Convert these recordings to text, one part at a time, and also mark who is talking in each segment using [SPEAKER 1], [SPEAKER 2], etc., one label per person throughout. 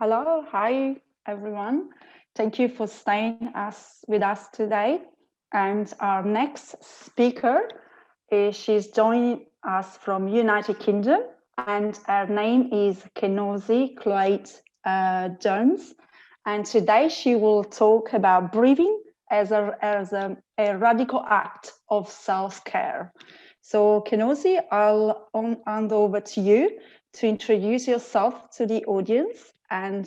[SPEAKER 1] Hello, hi everyone. Thank you for staying with us today. And our next speaker, she's joining us from United Kingdom, and her name is Kenosi Cloete Jones. And today she will talk about breathing as a radical act of self-care. So Kenosi, I'll hand over to you to introduce yourself to the audience, and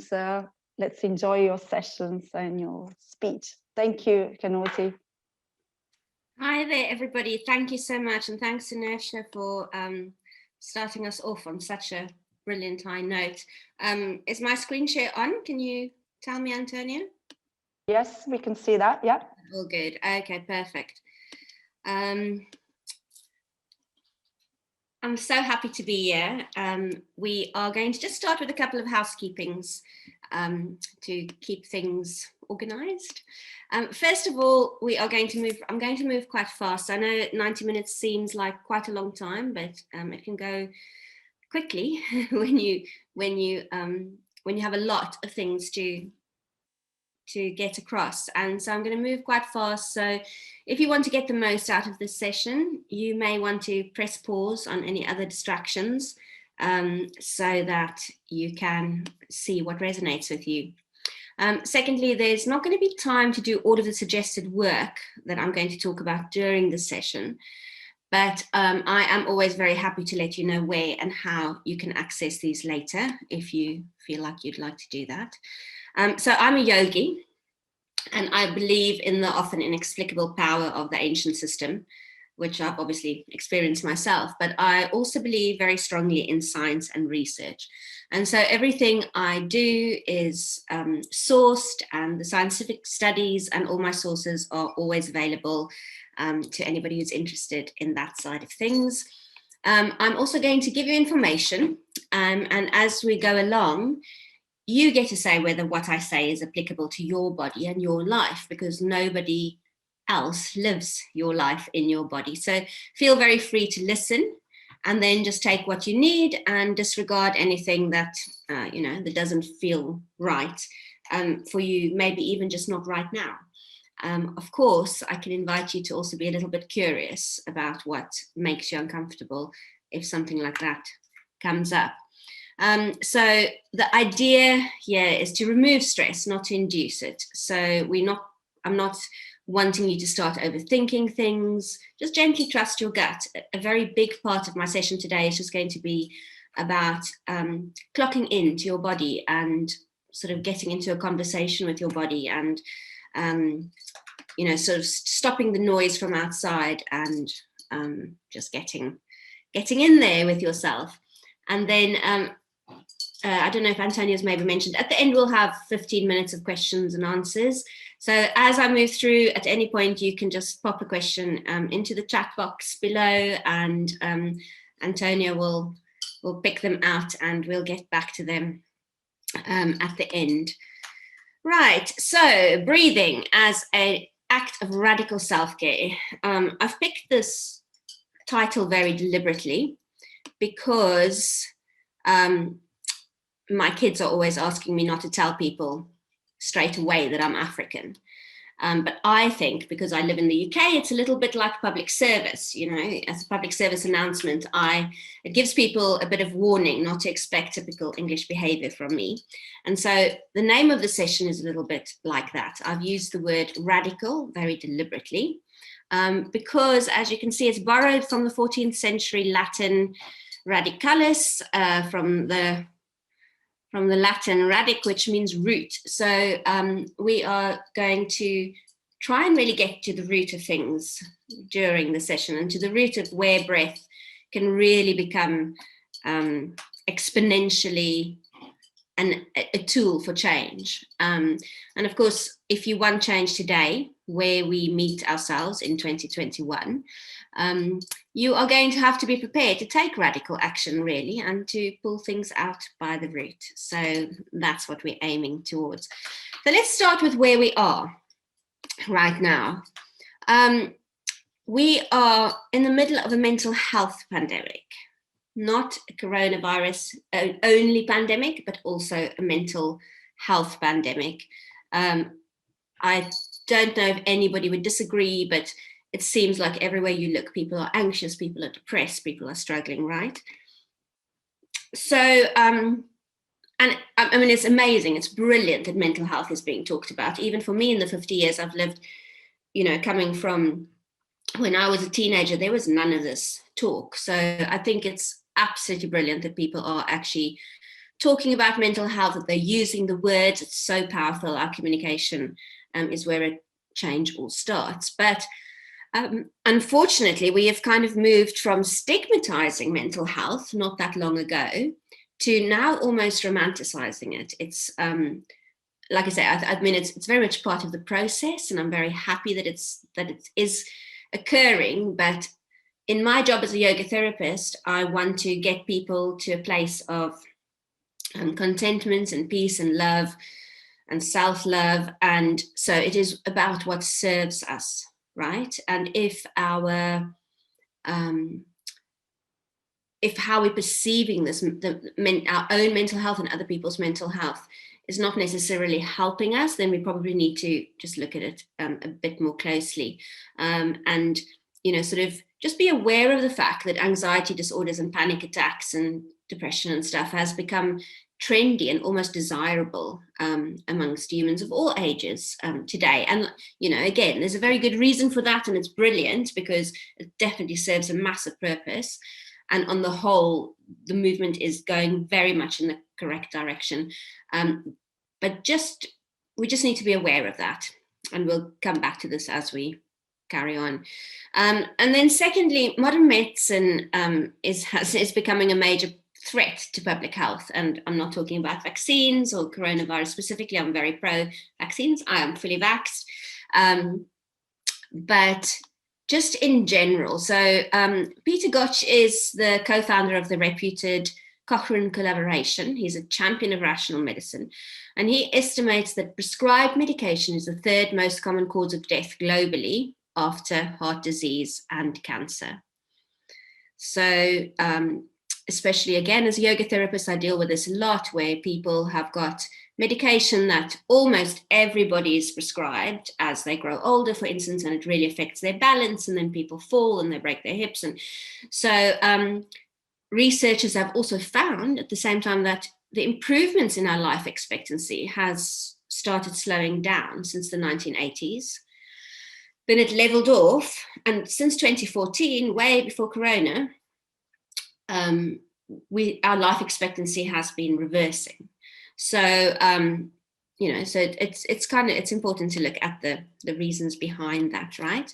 [SPEAKER 1] let's enjoy your sessions and your speech. Thank you, Kenosi.
[SPEAKER 2] Hi there, everybody. Thank you so much. And thanks, Inertia, for starting us off on such a brilliant high note. Is my screen share on? Can you tell me, Antonia?
[SPEAKER 1] Yes, we can see that. Yeah.
[SPEAKER 2] All good. Okay, perfect. I'm so happy to be here. We are going to just start with a couple of housekeepings to keep things organized. First of all, I'm going to move quite fast. I know 90 minutes seems like quite a long time, but it can go quickly when you have a lot of things to get across. And so I'm going to move quite fast. So if you want to get the most out of this session, you may want to press pause on any other distractions so that you can see what resonates with you. Secondly, there's not going to be time to do all of the suggested work that I'm going to talk about during the session, but I am always very happy to let you know where and how you can access these later if you feel like you'd like to do that. So I'm a yogi, and I believe in the often inexplicable power of the ancient system, which I've obviously experienced myself, but I also believe very strongly in science and research. And so everything I do is sourced, and the scientific studies and all my sources are always available to anybody who's interested in that side of things. I'm also going to give you information, and as we go along, you get to say whether what I say is applicable to your body and your life, because nobody else lives your life in your body. So feel very free to listen, and then just take what you need and disregard anything that that doesn't feel right for you, maybe even just not right now. Of course, I can invite you to also be a little bit curious about what makes you uncomfortable if something like that comes up. So the idea here is to remove stress, not to induce it. So I'm not wanting you to start overthinking things. Just gently trust your gut. A very big part of my session today is just going to be about clocking into your body and sort of getting into a conversation with your body, and sort of stopping the noise from outside and just getting in there with yourself. And then I don't know if Antonia's maybe mentioned, at the end we'll have 15 minutes of questions and answers. So as I move through, at any point you can just pop a question into the chat box below, and Antonia will pick them out and we'll get back to them at the end. Right, so breathing as an act of radical self-care. I've picked this title very deliberately because my kids are always asking me not to tell people straight away that I'm African. But I think because I live in the UK, it's a little bit like public service, as a public service announcement, it gives people a bit of warning not to expect typical English behavior from me. And so the name of the session is a little bit like that. I've used the word radical very deliberately because, as you can see, it's borrowed from the 14th century Latin radicalis, from the Latin radic, which means root. So we are going to try and really get to the root of things during the session, and to the root of where breath can really become exponentially a tool for change. And of course, if you want change today, where we meet ourselves in 2021, you are going to have to be prepared to take radical action, really, and to pull things out by the root. So that's what we're aiming towards. So let's start with where we are right now. We are in the middle of a mental health pandemic. not a coronavirus only pandemic, but also a mental health pandemic. I don't know if anybody would disagree, but it seems like everywhere you look, people are anxious, people are depressed, people are struggling, right? So, and I mean, it's amazing, it's brilliant that mental health is being talked about. Even for me, in the 50 years I've lived, you know, coming from when I was a teenager, there was none of this talk. So I think it's absolutely brilliant that people are actually talking about mental health, that they're using the words. It's so powerful. Our communication is where a change all starts. But unfortunately, we have kind of moved from stigmatizing mental health not that long ago to now almost romanticizing it. It's like I say, I mean, it's very much part of the process, and I'm very happy that it is occurring. But in my job as a yoga therapist, I want to get people to a place of contentment and peace and love and self-love. And so it is about what serves us, right? And if our if how we're perceiving this, our own mental health and other people's mental health is not necessarily helping us, then we probably need to just look at it a bit more closely. And, you know, sort of just be aware of the fact that anxiety disorders and panic attacks and depression and stuff has become trendy and almost desirable amongst humans of all ages today. And, you know, again, there's a very good reason for that, and it's brilliant because it definitely serves a massive purpose. And on the whole, the movement is going very much in the correct direction. But we just need to be aware of that. And we'll come back to this as we carry on. And then secondly, modern medicine is becoming a major threat to public health. And I'm not talking about vaccines or coronavirus specifically. I'm very pro-vaccines. I am fully vaxxed. But just in general. So Peter Gotch is the co-founder of the reputed Cochrane collaboration. He's a champion of rational medicine. And he estimates that prescribed medication is the third most common cause of death globally after heart disease and cancer. So especially again, as a yoga therapist, I deal with this a lot where people have got medication that almost everybody is prescribed as they grow older, for instance, and it really affects their balance, and then people fall and they break their hips. And so researchers have also found at the same time that the improvements in our life expectancy has started slowing down since the 1980s. Then it leveled off, and since 2014, way before Corona, our life expectancy has been reversing. So, you know, so it's important to look at the reasons behind that, right?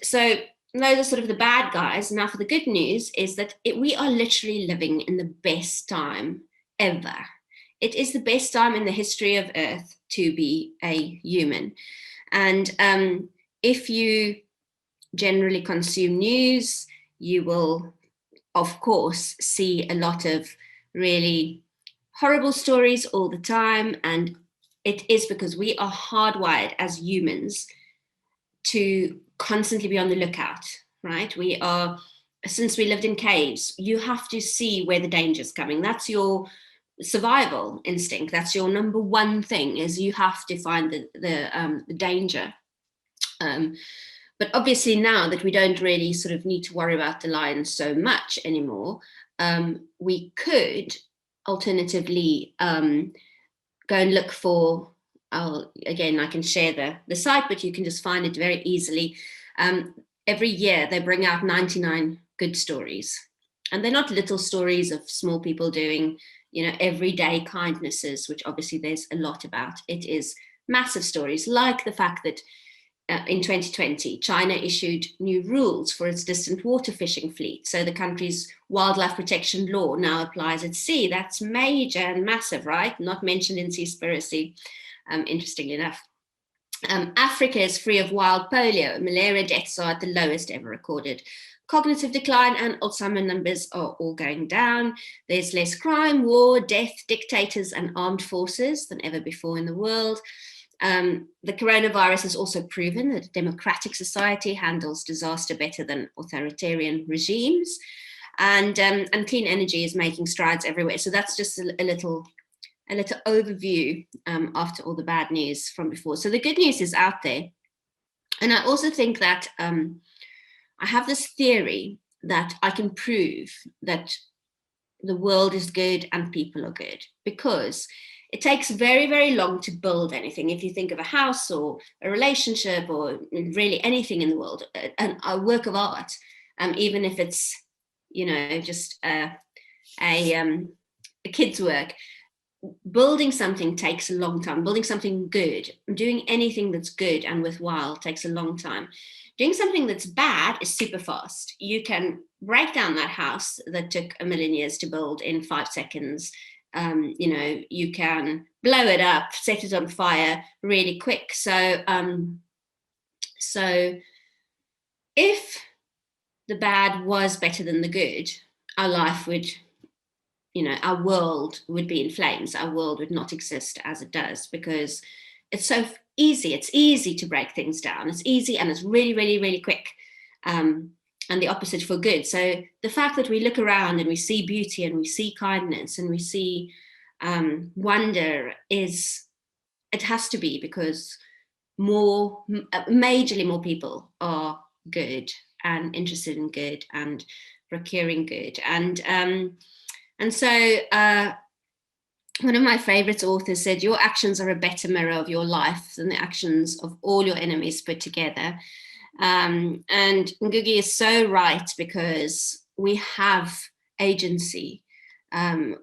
[SPEAKER 2] So those are sort of the bad guys. Now for the good news is that we are literally living in the best time ever. It is the best time in the history of Earth to be a human. And if you generally consume news, you will, of course, see a lot of really horrible stories all the time. And it is because we are hardwired as humans to constantly be on the lookout, right? We are, since we lived in caves, you have to see where the danger is coming. That's your survival instinct. That's your number one thing, is you have to find the danger. But obviously now that we don't really sort of need to worry about the lions so much anymore, we could alternatively go and look for, again, I can share the site, but you can just find it very easily. Every year they bring out 99 good stories. And they're not little stories of small people doing, you know, everyday kindnesses, which obviously there's a lot about. It is massive stories, like the fact that in 2020, China issued new rules for its distant water fishing fleet. So the country's wildlife protection law now applies at sea. That's major and massive, right? Not mentioned in Seaspiracy, interestingly enough. Africa is free of wild polio. Malaria deaths are at the lowest ever recorded. Cognitive decline and Alzheimer numbers are all going down. There's less crime, war, death, dictators, and armed forces than ever before in the world. The coronavirus has also proven that a democratic society handles disaster better than authoritarian regimes. and clean energy is making strides everywhere. So that's just a little overview after all the bad news from before. So the good news is out there. And I also think that I have this theory that I can prove that the world is good and people are good, because it takes very, very long to build anything. If you think of a house or a relationship or really anything in the world, a work of art, even if it's, you know, just a kid's work, building something takes a long time. Building something good, doing anything that's good and worthwhile takes a long time. Doing something that's bad is super fast. You can break down that house that took 1 million years to build in 5 seconds. You know, you can blow it up, set it on fire really quick. So, so if the bad was better than the good, our life would, you know, our world would be in flames. Our world would not exist as it does, because it's so easy. It's easy to break things down. It's easy and it's really, really, really quick. And the opposite for good. So the fact that we look around and we see beauty and we see kindness and we see wonder it has to be because majorly more people are good and interested in good and procuring good. And so one of my favorite authors said, your actions are a better mirror of your life than the actions of all your enemies put together. And Ngugi is so right, because we have agency.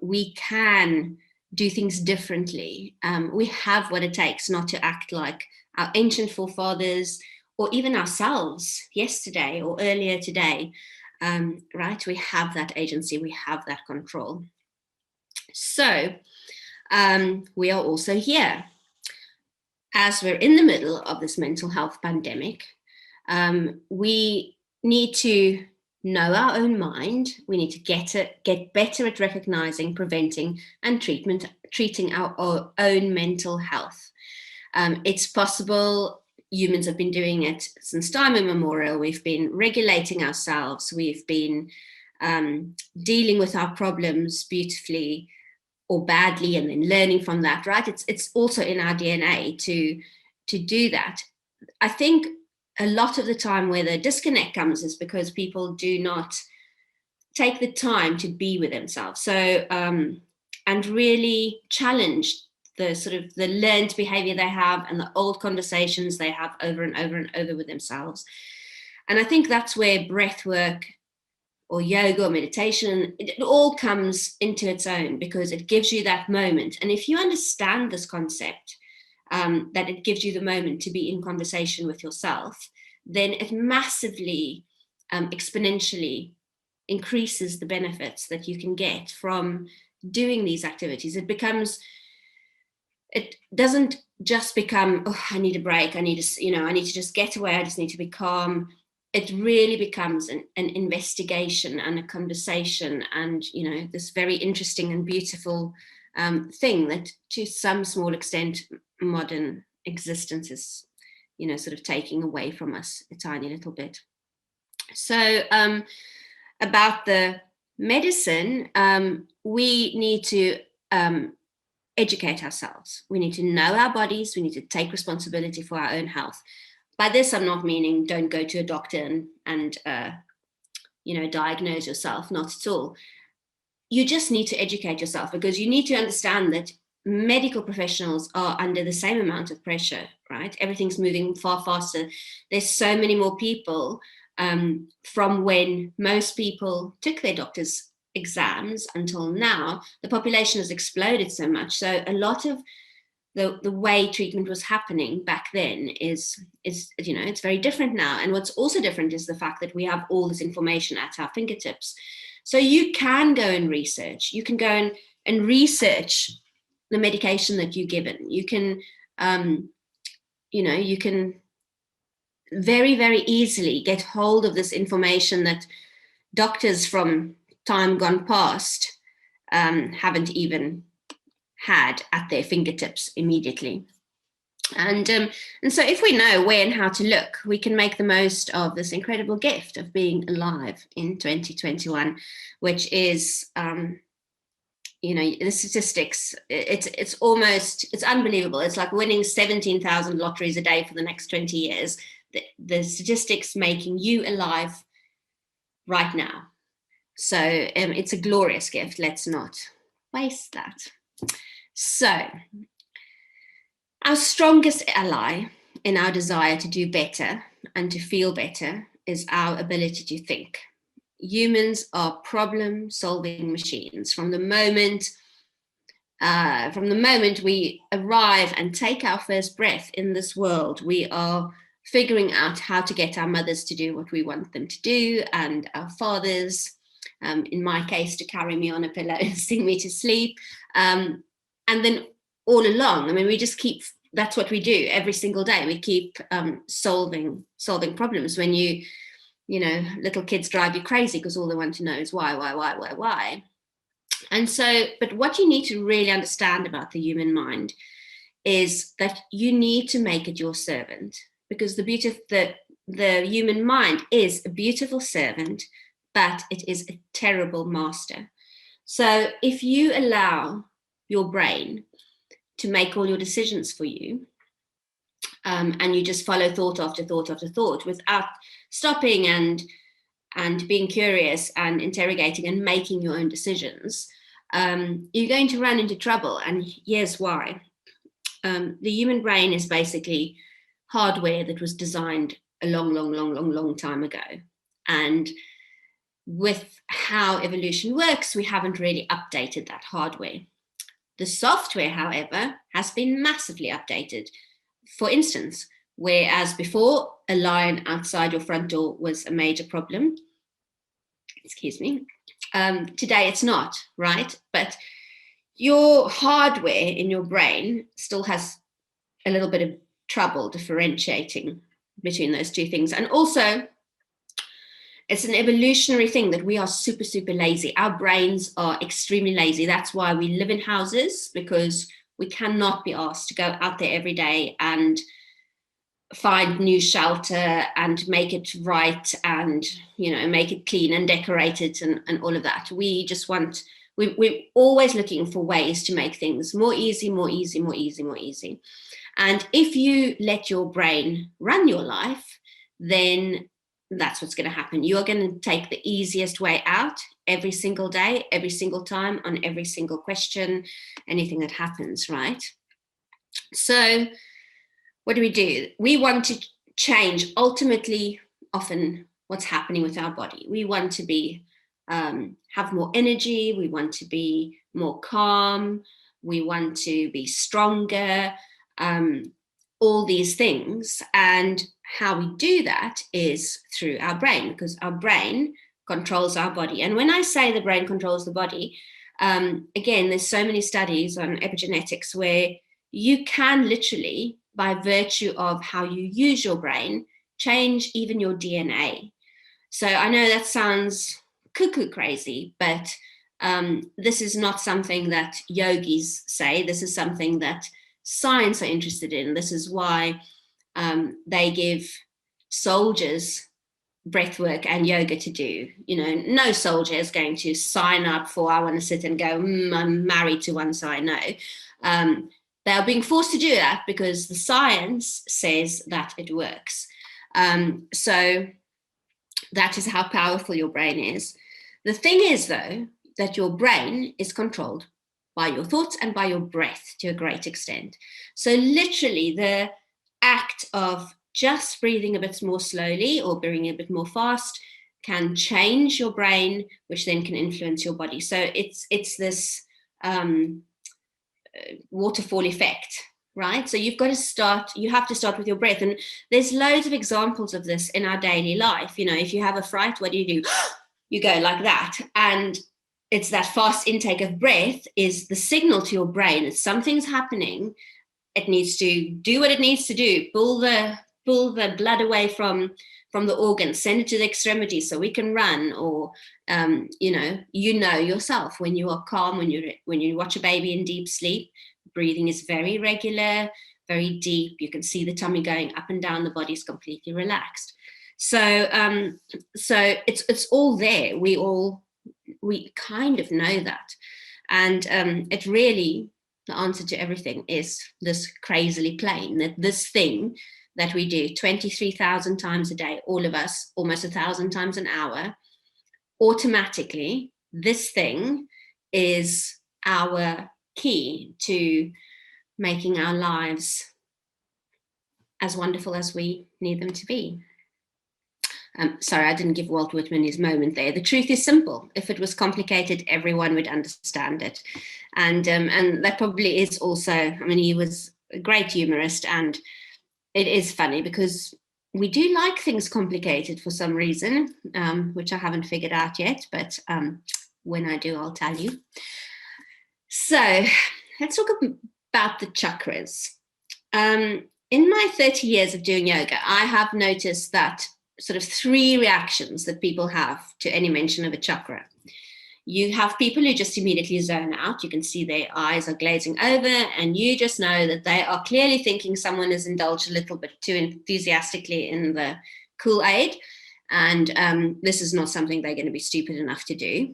[SPEAKER 2] We can do things differently. We have what it takes not to act like our ancient forefathers or even ourselves yesterday or earlier today. Right? We have that agency. We have that control. So we are also here. As we're in the middle of this mental health pandemic, we need to know our own mind. We need to get better at recognizing, preventing, and treating our own mental health. It's possible. Humans have been doing it since time immemorial. We've been regulating ourselves. We've been dealing with our problems beautifully or badly, and then learning from that, right? It's also in our DNA to do that. I think a lot of the time where the disconnect comes is because people do not take the time to be with themselves. So, and really challenge the sort of the learned behavior they have and the old conversations they have over and over and over with themselves. And I think that's where breath work or yoga or meditation, it all comes into its own, because it gives you that moment. And if you understand this concept, that it gives you the moment to be in conversation with yourself, then it massively, exponentially increases the benefits that you can get from doing these activities. It doesn't just become, oh, I need a break. I need to just get away. I just need to be calm. It really becomes an investigation and a conversation, and, you know, this very interesting and beautiful thing that to some small extent modern existence is, you know, sort of taking away from us a tiny little bit. So about the medicine, we need to educate ourselves. We need to know our bodies. We need to take responsibility for our own health. By this, I'm not meaning don't go to a doctor and you know, diagnose yourself, not at all. You just need to educate yourself, because you need to understand that medical professionals are under the same amount of pressure, right? Everything's moving far faster. There's so many more people from when most people took their doctor's exams until now. The population has exploded so much. So a lot of the way treatment was happening back then is, you know, it's very different now. And what's also different is the fact that we have all this information at our fingertips. So you can go and research. You can go and research the medication that you're given. You can, you know, you can very, very easily get hold of this information that doctors from time gone past haven't even had at their fingertips immediately. And so if we know where and how to look, we can make the most of this incredible gift of being alive in 2021, which is, the statistics, it's unbelievable. It's like winning 17,000 lotteries a day for the next 20 years. The statistics making you alive right now. So it's a glorious gift. Let's not waste that. So our strongest ally in our desire to do better and to feel better is our ability to think. Humans are problem-solving machines. From the moment we arrive and take our first breath in this world, we are figuring out how to get our mothers to do what we want them to do, and our fathers, in my case, to carry me on a pillow and sing me to sleep. And then all along, we just keep, that's what we do every single day. We keep solving problems. When little kids drive you crazy because all they want to know is why. And so, but what you need to really understand about the human mind is that you need to make it your servant, because the human mind is a beautiful servant, but it is a terrible master. So if you allow your brain to make all your decisions for you, and you just follow thought after thought after thought without stopping and being curious and interrogating and making your own decisions, you're going to run into trouble. And here's why. The human brain is basically hardware that was designed a long time ago. And with how evolution works, we haven't really updated that hardware. The software, however, has been massively updated. For instance, whereas before a lion outside your front door was a major problem, today it's not, right? But your hardware in your brain still has a little bit of trouble differentiating between those two things. And also, it's an evolutionary thing that we are super, super lazy. Our brains are extremely lazy. That's why we live in houses, because we cannot be asked to go out there every day and find new shelter and make it right and, make it clean and decorate it and all of that. We just want, we're always looking for ways to make things more easy. And if you let your brain run your life, then that's what's going to happen. You're going to take the easiest way out every single day, every single time, on every single question, anything that happens, right? So what do? We want to change ultimately often what's happening with our body. We want to be have more energy. We want to be more calm. We want to be stronger. All these things. And how we do that is through our brain, because our brain controls our body. And when I say the brain controls the body, again, there's so many studies on epigenetics where you can literally, by virtue of how you use your brain, change even your DNA. So I know that sounds cuckoo crazy, but this is not something that yogis say. This is something that science are interested in. This is why they give soldiers breathwork and yoga to do. No soldier is going to sign up for, I want to sit and go, I'm married to one, so I know. They are being forced to do that because the science says that it works. So that is how powerful your brain is. The thing is, though, that your brain is controlled by your thoughts and by your breath to a great extent. So literally the act of just breathing a bit more slowly or breathing a bit more fast can change your brain, which then can influence your body. So it's this waterfall effect, right? So you have to start with your breath. And there's loads of examples of this in our daily life. If you have a fright, what do? You go like that. And it's that fast intake of breath is the signal to your brain that something's happening. It needs to do what it needs to do, pull the blood away from the organs, send it to the extremities so we can run. Or yourself, when you are calm, when you watch a baby in deep sleep, breathing is very regular. very deep. You can see the tummy going up and down. The body's completely relaxed. So it's all there. We kind of know that, and it really, the answer to everything is this crazily plain, that this thing that we do 23,000 times a day, all of us, almost 1,000 times an hour, automatically, this thing is our key to making our lives as wonderful as we need them to be. Sorry, I didn't give Walt Whitman his moment there. The truth is simple. If it was complicated, everyone would understand it. And that probably is also, I mean, he was a great humorist, and it is funny because we do like things complicated for some reason, which I haven't figured out yet, but when I do, I'll tell you. So let's talk about the chakras. In my 30 years of doing yoga, I have noticed that sort of 3 reactions that people have to any mention of a chakra. You have people who just immediately zone out. You can see their eyes are glazing over, and you just know that they are clearly thinking someone has indulged a little bit too enthusiastically in the Kool-Aid, and this is not something they're going to be stupid enough to do.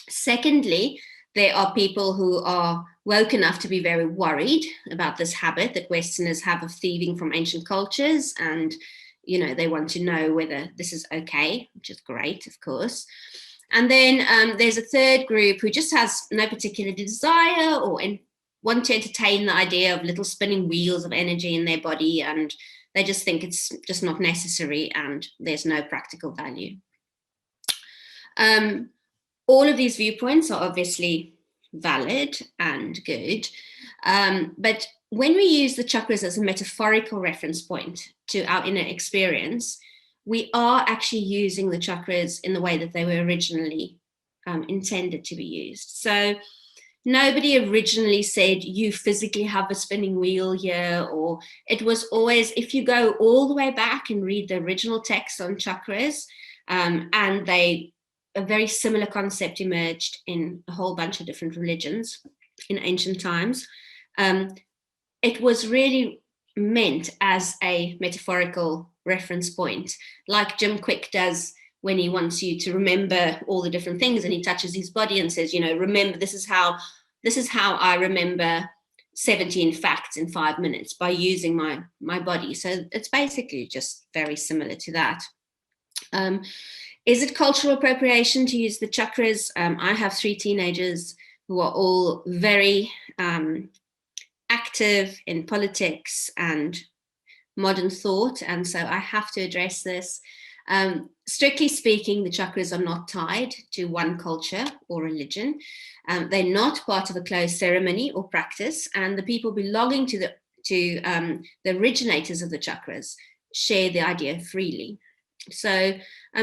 [SPEAKER 2] Secondly, there are people who are woke enough to be very worried about this habit that Westerners have of thieving from ancient cultures, and they want to know whether this is okay, which is great, of course. And then there's a third group who just has no particular desire or want to entertain the idea of little spinning wheels of energy in their body, and they just think it's just not necessary and there's no practical value. All of these viewpoints are obviously valid and good, but when we use the chakras as a metaphorical reference point to our inner experience, we are actually using the chakras in the way that they were originally intended to be used. So nobody originally said you physically have a spinning wheel here, or it was always, if you go all the way back and read the original text on chakras, and a very similar concept emerged in a whole bunch of different religions in ancient times. It was really meant as a metaphorical reference point, like Jim Quick does when he wants you to remember all the different things, and he touches his body and says, remember, this is how I remember 17 facts in 5 minutes, by using my body. So it's basically just very similar to that. Is it cultural appropriation to use the chakras? I have 3 teenagers who are all very active in politics and modern thought, and so I have to address this. Strictly speaking, the chakras are not tied to one culture or religion. They're not part of a closed ceremony or practice, and the people belonging to the originators of the chakras share the idea freely. So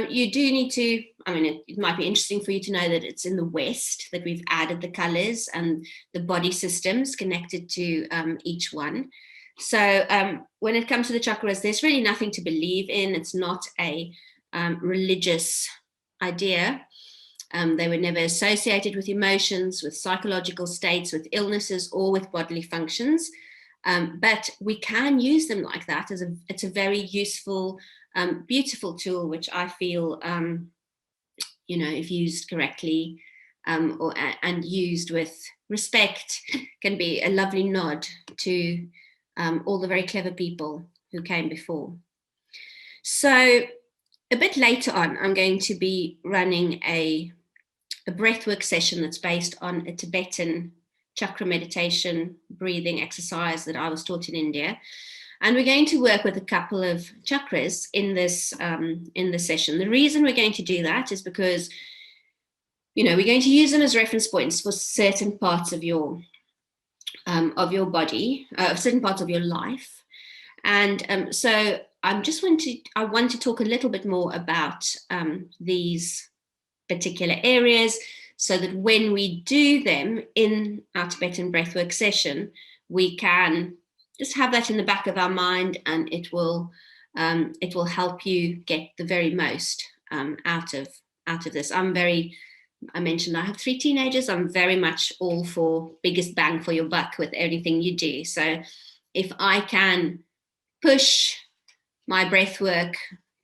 [SPEAKER 2] you do need to, it might be interesting for you to know that it's in the West that we've added the colors and the body systems connected to each one. So when it comes to the chakras, there's really nothing to believe in. It's not a religious idea. They were never associated with emotions, with psychological states, with illnesses, or with bodily functions. But we can use them like that. It's a very useful, beautiful tool, which I feel, if used correctly and used with respect, can be a lovely nod to all the very clever people who came before. So a bit later on, I'm going to be running a breathwork session that's based on a Tibetan chakra meditation breathing exercise that I was taught in India. And we're going to work with a couple of chakras in this session. The reason we're going to do that is because, we're going to use them as reference points for certain parts of your body, certain parts of your life. And so I want to talk a little bit more about these particular areas, so that when we do them in our Tibetan breathwork session, we can just have that in the back of our mind, and it will help you get the very most out of this. I mentioned I have 3 teenagers. I'm very much all for biggest bang for your buck with everything you do. So if I can push my breath work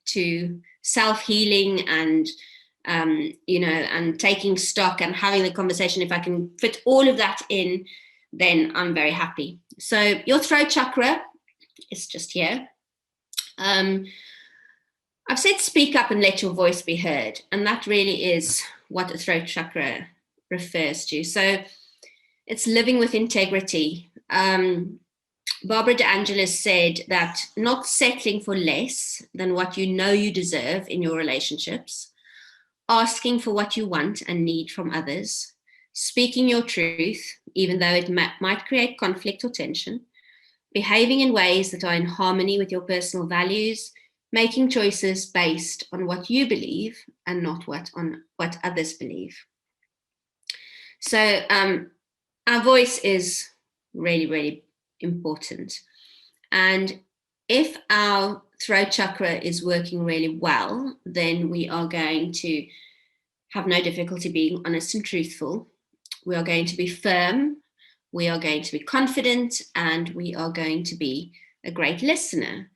[SPEAKER 2] to self-healing and and taking stock and having the conversation, if I can fit all of that in, then I'm very happy. So your throat chakra is just here. I've said speak up and let your voice be heard, and that really is what the throat chakra refers to. So it's living with integrity. Barbara DeAngelis said that not settling for less than what you know you deserve in your relationships, asking for what you want and need from others, speaking your truth, even though it might create conflict or tension, behaving in ways that are in harmony with your personal values, making choices based on what you believe and not what others believe. So our voice is really, really important. And if our throat chakra is working really well, then we are going to have no difficulty being honest and truthful. We are going to be firm. We are going to be confident, and we are going to be a great listener,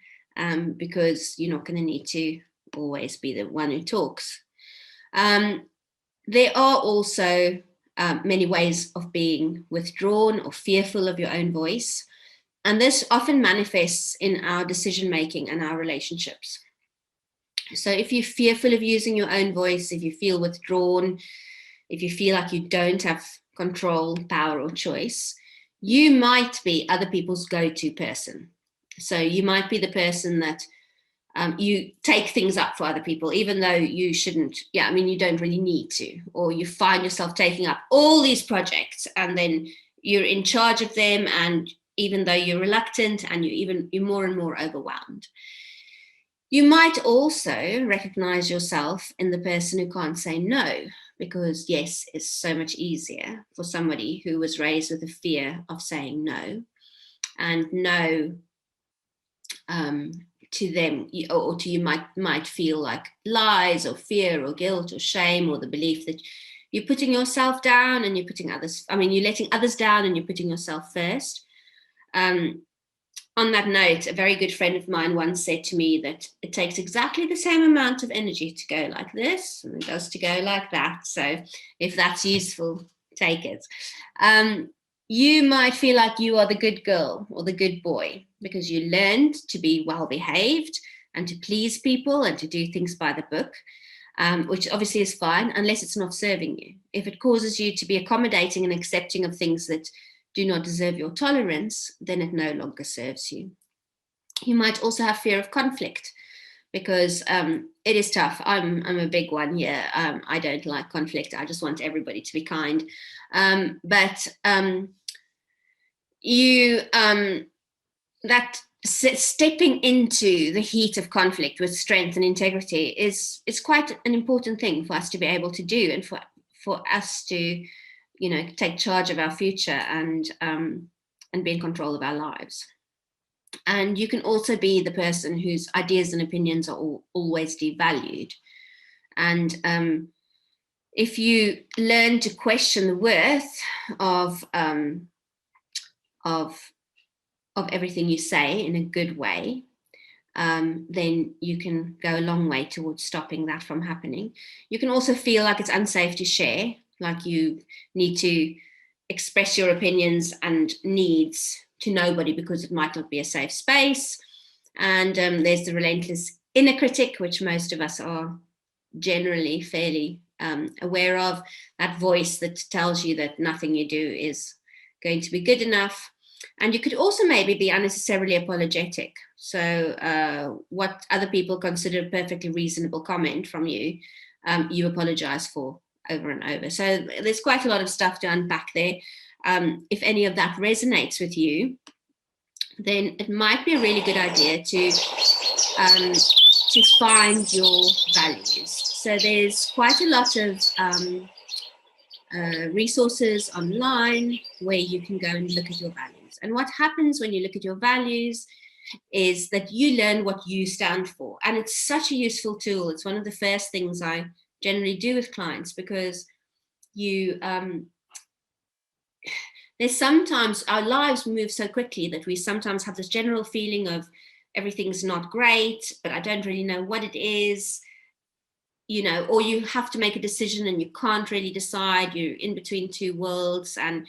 [SPEAKER 2] because you're not going to need to always be the one who talks. There are also many ways of being withdrawn or fearful of your own voice. And this often manifests in our decision-making and our relationships. So if you're fearful of using your own voice, if you feel withdrawn, if you feel like you don't have control, power, or choice, you might be other people's go-to person. So you might be the person that you take things up for other people, even though you shouldn't. Yeah, I mean, you don't really need to. Or you find yourself taking up all these projects, and then you're in charge of them, and even though you're reluctant and you're more and more overwhelmed. You might also recognize yourself in the person who can't say no, because yes, it's so much easier for somebody who was raised with the fear of saying no, and no to them, or to you might feel like lies or fear or guilt or shame, or the belief that you're putting yourself down and you're letting others down and you're putting yourself first. On that note, a very good friend of mine once said to me that it takes exactly the same amount of energy to go like this and it does to go like that. So if that's useful, take it. You might feel like you are the good girl or the good boy because you learned to be well behaved and to please people and to do things by the book, which obviously is fine unless it's not serving you. If it causes you to be accommodating and accepting of things that do not deserve your tolerance, then it no longer serves you. You might also have fear of conflict because it is tough. I'm a big one here. I don't like conflict. I just want everybody to be kind. That stepping into the heat of conflict with strength and integrity is quite an important thing for us to be able to do, and for us to take charge of our future and be in control of our lives. And you can also be the person whose ideas and opinions are always devalued. And if you learn to question the worth of everything you say in a good way, then you can go a long way towards stopping that from happening. You can also feel like it's unsafe to share, like you need to express your opinions and needs to nobody because it might not be a safe space. And there's the relentless inner critic, which most of us are generally fairly aware of, that voice that tells you that nothing you do is going to be good enough. And you could also maybe be unnecessarily apologetic. So what other people consider a perfectly reasonable comment from you, you apologize for over and over. So there's quite a lot of stuff to unpack there. If any of that resonates with you, then it might be a really good idea to find your values. So there's quite a lot of resources online where you can go and look at your values. And what happens when you look at your values is that you learn what you stand for. And it's such a useful tool. It's one of the first things I generally do with clients, because you there's sometimes our lives move so quickly that we sometimes have this general feeling of everything's not great, but I don't really know what it is, or you have to make a decision and you can't really decide. You're in between two worlds. And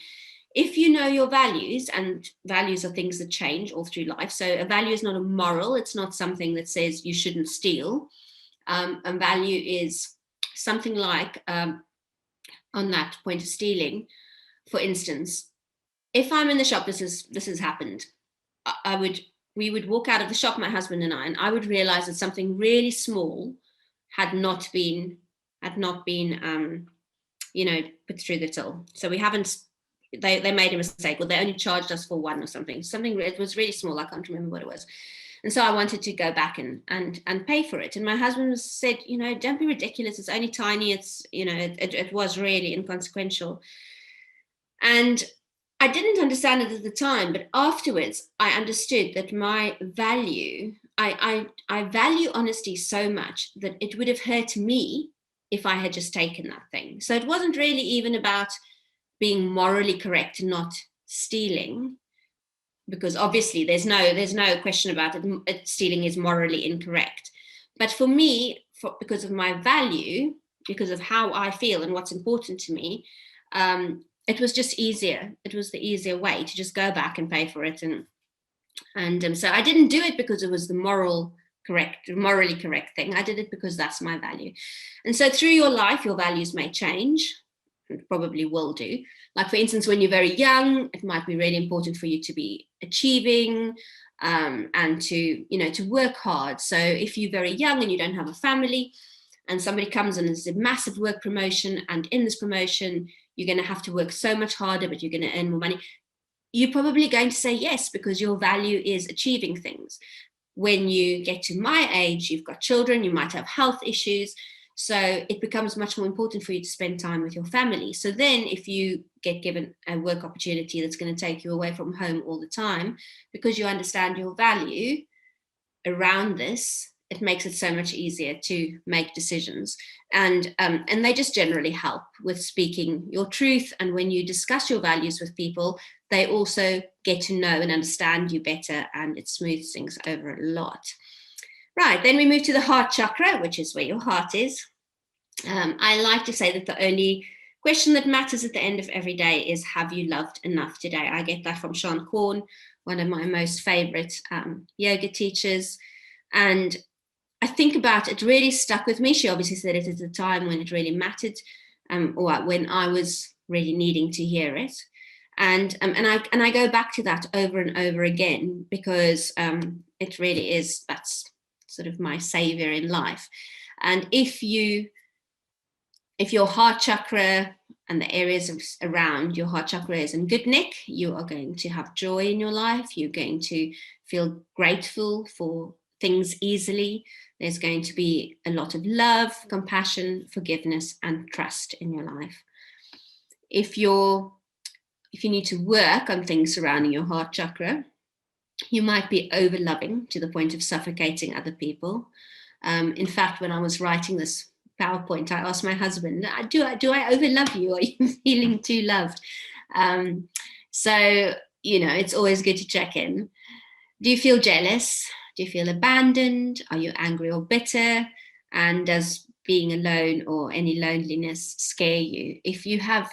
[SPEAKER 2] if you know your values, and values are things that change all through life. So a value is not a moral. It's not something that says you shouldn't steal. A value is something like, on that point of stealing, for instance, if I'm in the shop, this has happened. We would walk out of the shop, my husband and I would realize that something really small had not been put through the till. So we haven't. They made a mistake, or they only charged us for one or something. It was really small. I can't remember what it was. And so I wanted to go back and pay for it. And my husband said, don't be ridiculous. It's only tiny. It's, it was really inconsequential. And I didn't understand it at the time, but afterwards I understood that my value, I value honesty so much that it would have hurt me if I had just taken that thing. So it wasn't really even about being morally correct and not stealing, because obviously there's no question about it. Stealing is morally incorrect. But for me, because of my value, because of how I feel and what's important to me, it was just easier. It was the easier way to just go back and pay for it. And so I didn't do it because it was the morally correct thing. I did it because that's my value. And so through your life, your values may change. It probably will do. Like, for instance, when you're very young, it might be really important for you to be achieving and to work hard. So if you're very young and you don't have a family, and somebody comes and there's a massive work promotion, and in this promotion, you're going to have to work so much harder, but you're going to earn more money, you're probably going to say yes, because your value is achieving things. When you get to my age, you've got children, you might have health issues. So it becomes much more important for you to spend time with your family. So then if you get given a work opportunity that's going to take you away from home all the time, because you understand your value around this, it makes it so much easier to make decisions. And they just generally help with speaking your truth. And when you discuss your values with people, they also get to know and understand you better, and it smooths things over a lot. Right, then we move to the heart chakra, which is where your heart is. I like to say that the only question that matters at the end of every day is, have you loved enough today? I get that from Sean Korn, one of my most favorite yoga teachers. And I think about it, really stuck with me. She obviously said it at a time when it really mattered, or when I was really needing to hear it. And I go back to that over and over again, because it really is, that's sort of my savior in life. And if your heart chakra and the areas around your heart chakra is in good nick, you are going to have joy in your life. You're going to feel grateful for things easily. There's going to be a lot of love, compassion, forgiveness, and trust in your life. If you need to work on things surrounding your heart chakra, you might be over-loving to the point of suffocating other people. In fact, when I was writing this PowerPoint, I asked my husband, do I over-love you? Are you feeling too loved? So, it's always good to check in. Do you feel jealous? Do you feel abandoned? Are you angry or bitter? And does being alone or any loneliness scare you? If you have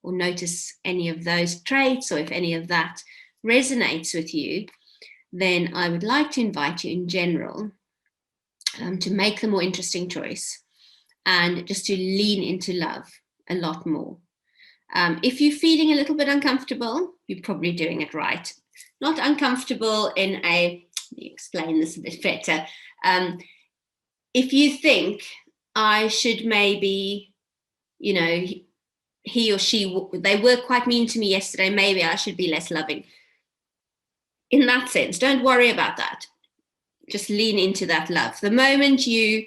[SPEAKER 2] or notice any of those traits, or if any of that resonates with you, then I would like to invite you in general to make the more interesting choice and just to lean into love a lot more. If you're feeling a little bit uncomfortable, you're probably doing it right. Not uncomfortable in a, let me explain this a bit better. If you think I should maybe, he or she, they were quite mean to me yesterday, maybe I should be less loving. In that sense, don't worry about that. Just lean into that love. The moment you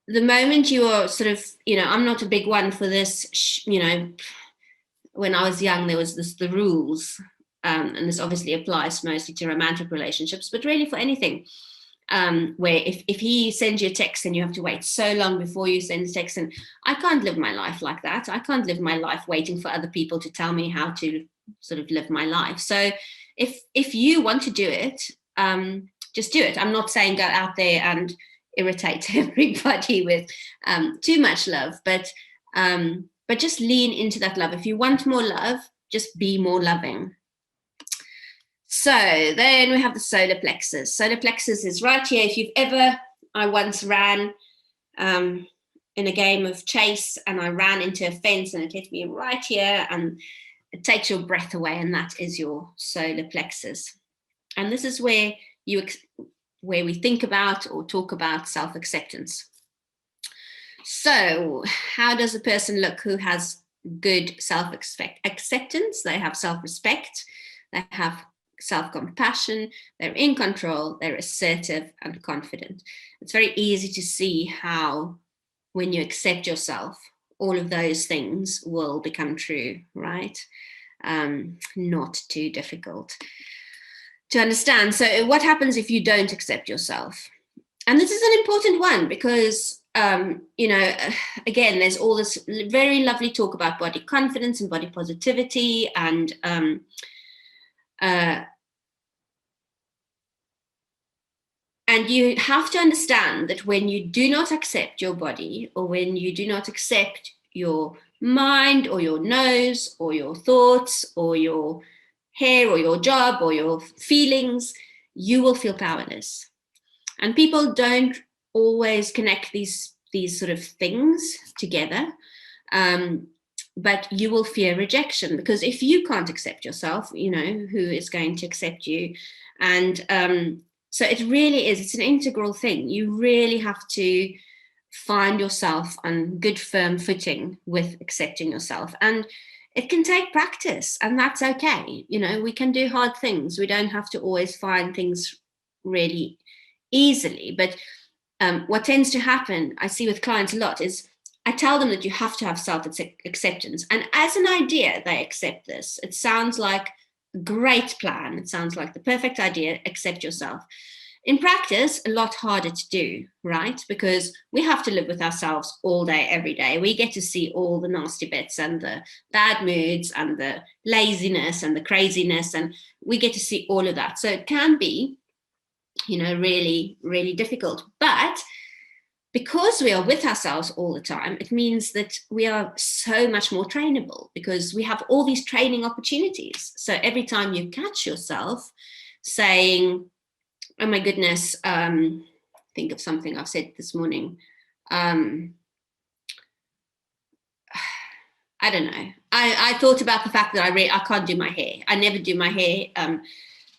[SPEAKER 2] are sort of, I'm not a big one for this, when I was young, there was the rules, and this obviously applies mostly to romantic relationships, but really for anything, where if he sends you a text and you have to wait so long before you send a text, and I can't live my life like that. I can't live my life waiting for other people to tell me how to sort of live my life. So if you want to do it, just do it. I'm not saying go out there and irritate everybody with too much love, but just lean into that love. If you want more love, just be more loving. So then we have the solar plexus. Solar plexus is right here. If you've ever, I once ran in a game of chase, and I ran into a fence and it hit me right here, and it takes your breath away, and that is your solar plexus. And this is where we think about or talk about self-acceptance. So how does a person look who has good self-acceptance? They have self-respect, they have self-compassion, they're in control, they're assertive and confident. It's very easy to see how when you accept yourself, all of those things will become true, right? Not too difficult to understand. So what happens if you don't accept yourself? And this is an important one because, you know, again, there's all this very lovely talk about body confidence and body positivity, and you have to understand that when you do not accept your body, or when you do not accept your mind or your nose or your thoughts or your hair or your job or your feelings, you will feel powerless. And people don't always connect these sort of things together, but you will fear rejection, because if you can't accept yourself, you know, who is going to accept you? And so it really is, it's an integral thing. You really have to find yourself on good, firm footing with accepting yourself. And it can take practice, and that's okay. You know, we can do hard things. We don't have to always find things really easily. But what tends to happen, I see with clients a lot, is I tell them that you have to have self-acceptance. And as an idea, they accept this. It sounds like a great plan. It sounds like the perfect idea, accept yourself. In practice, a lot harder to do, right? Because we have to live with ourselves all day, every day. We get to see all the nasty bits and the bad moods and the laziness and the craziness, and we get to see all of that. So it can be, you know, really, really difficult. But because we are with ourselves all the time, it means that we are so much more trainable, because we have all these training opportunities. So every time you catch yourself saying, oh my goodness, think of something I've said this morning. I don't know. I thought about the fact that I can't do my hair. I never do my hair.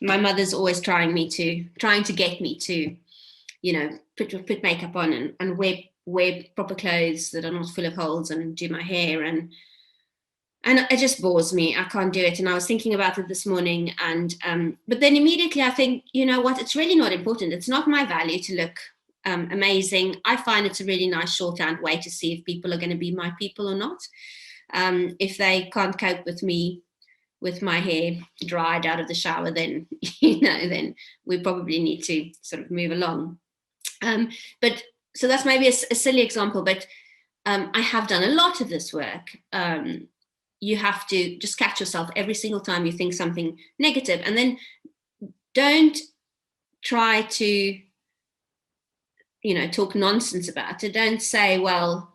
[SPEAKER 2] My mother's always trying to get me to, you know, put makeup on and wear proper clothes that are not full of holes and do my hair, and it just bores me. I can't do it. And I was thinking about it this morning, and but then immediately I think, you know what, it's really not important. It's not my value to look amazing. I find it's a really nice shorthand way to see if people are going to be my people or not. If they can't cope with me with my hair dried out of the shower, then, you know, then we probably need to sort of move along. But so that's maybe a silly example, but I have done a lot of this work. You have to just catch yourself every single time you think something negative, and then don't try to, you know, talk nonsense about it. Don't say, well,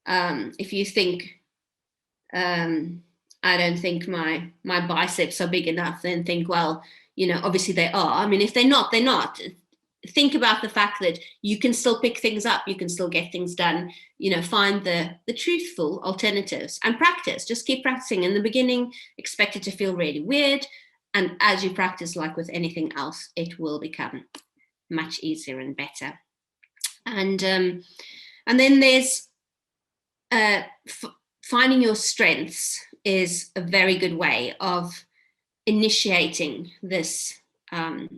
[SPEAKER 2] if you think, I don't think my biceps are big enough, then think, well, you know, obviously they are. I mean, if they're not, they're not. Think about the fact that you can still pick things up, you can still get things done, you know, find the truthful alternatives and practice. Just keep practicing. In the beginning, expect it to feel really weird. And as you practice, like with anything else, it will become much easier and better. And then there's finding your strengths is a very good way of initiating this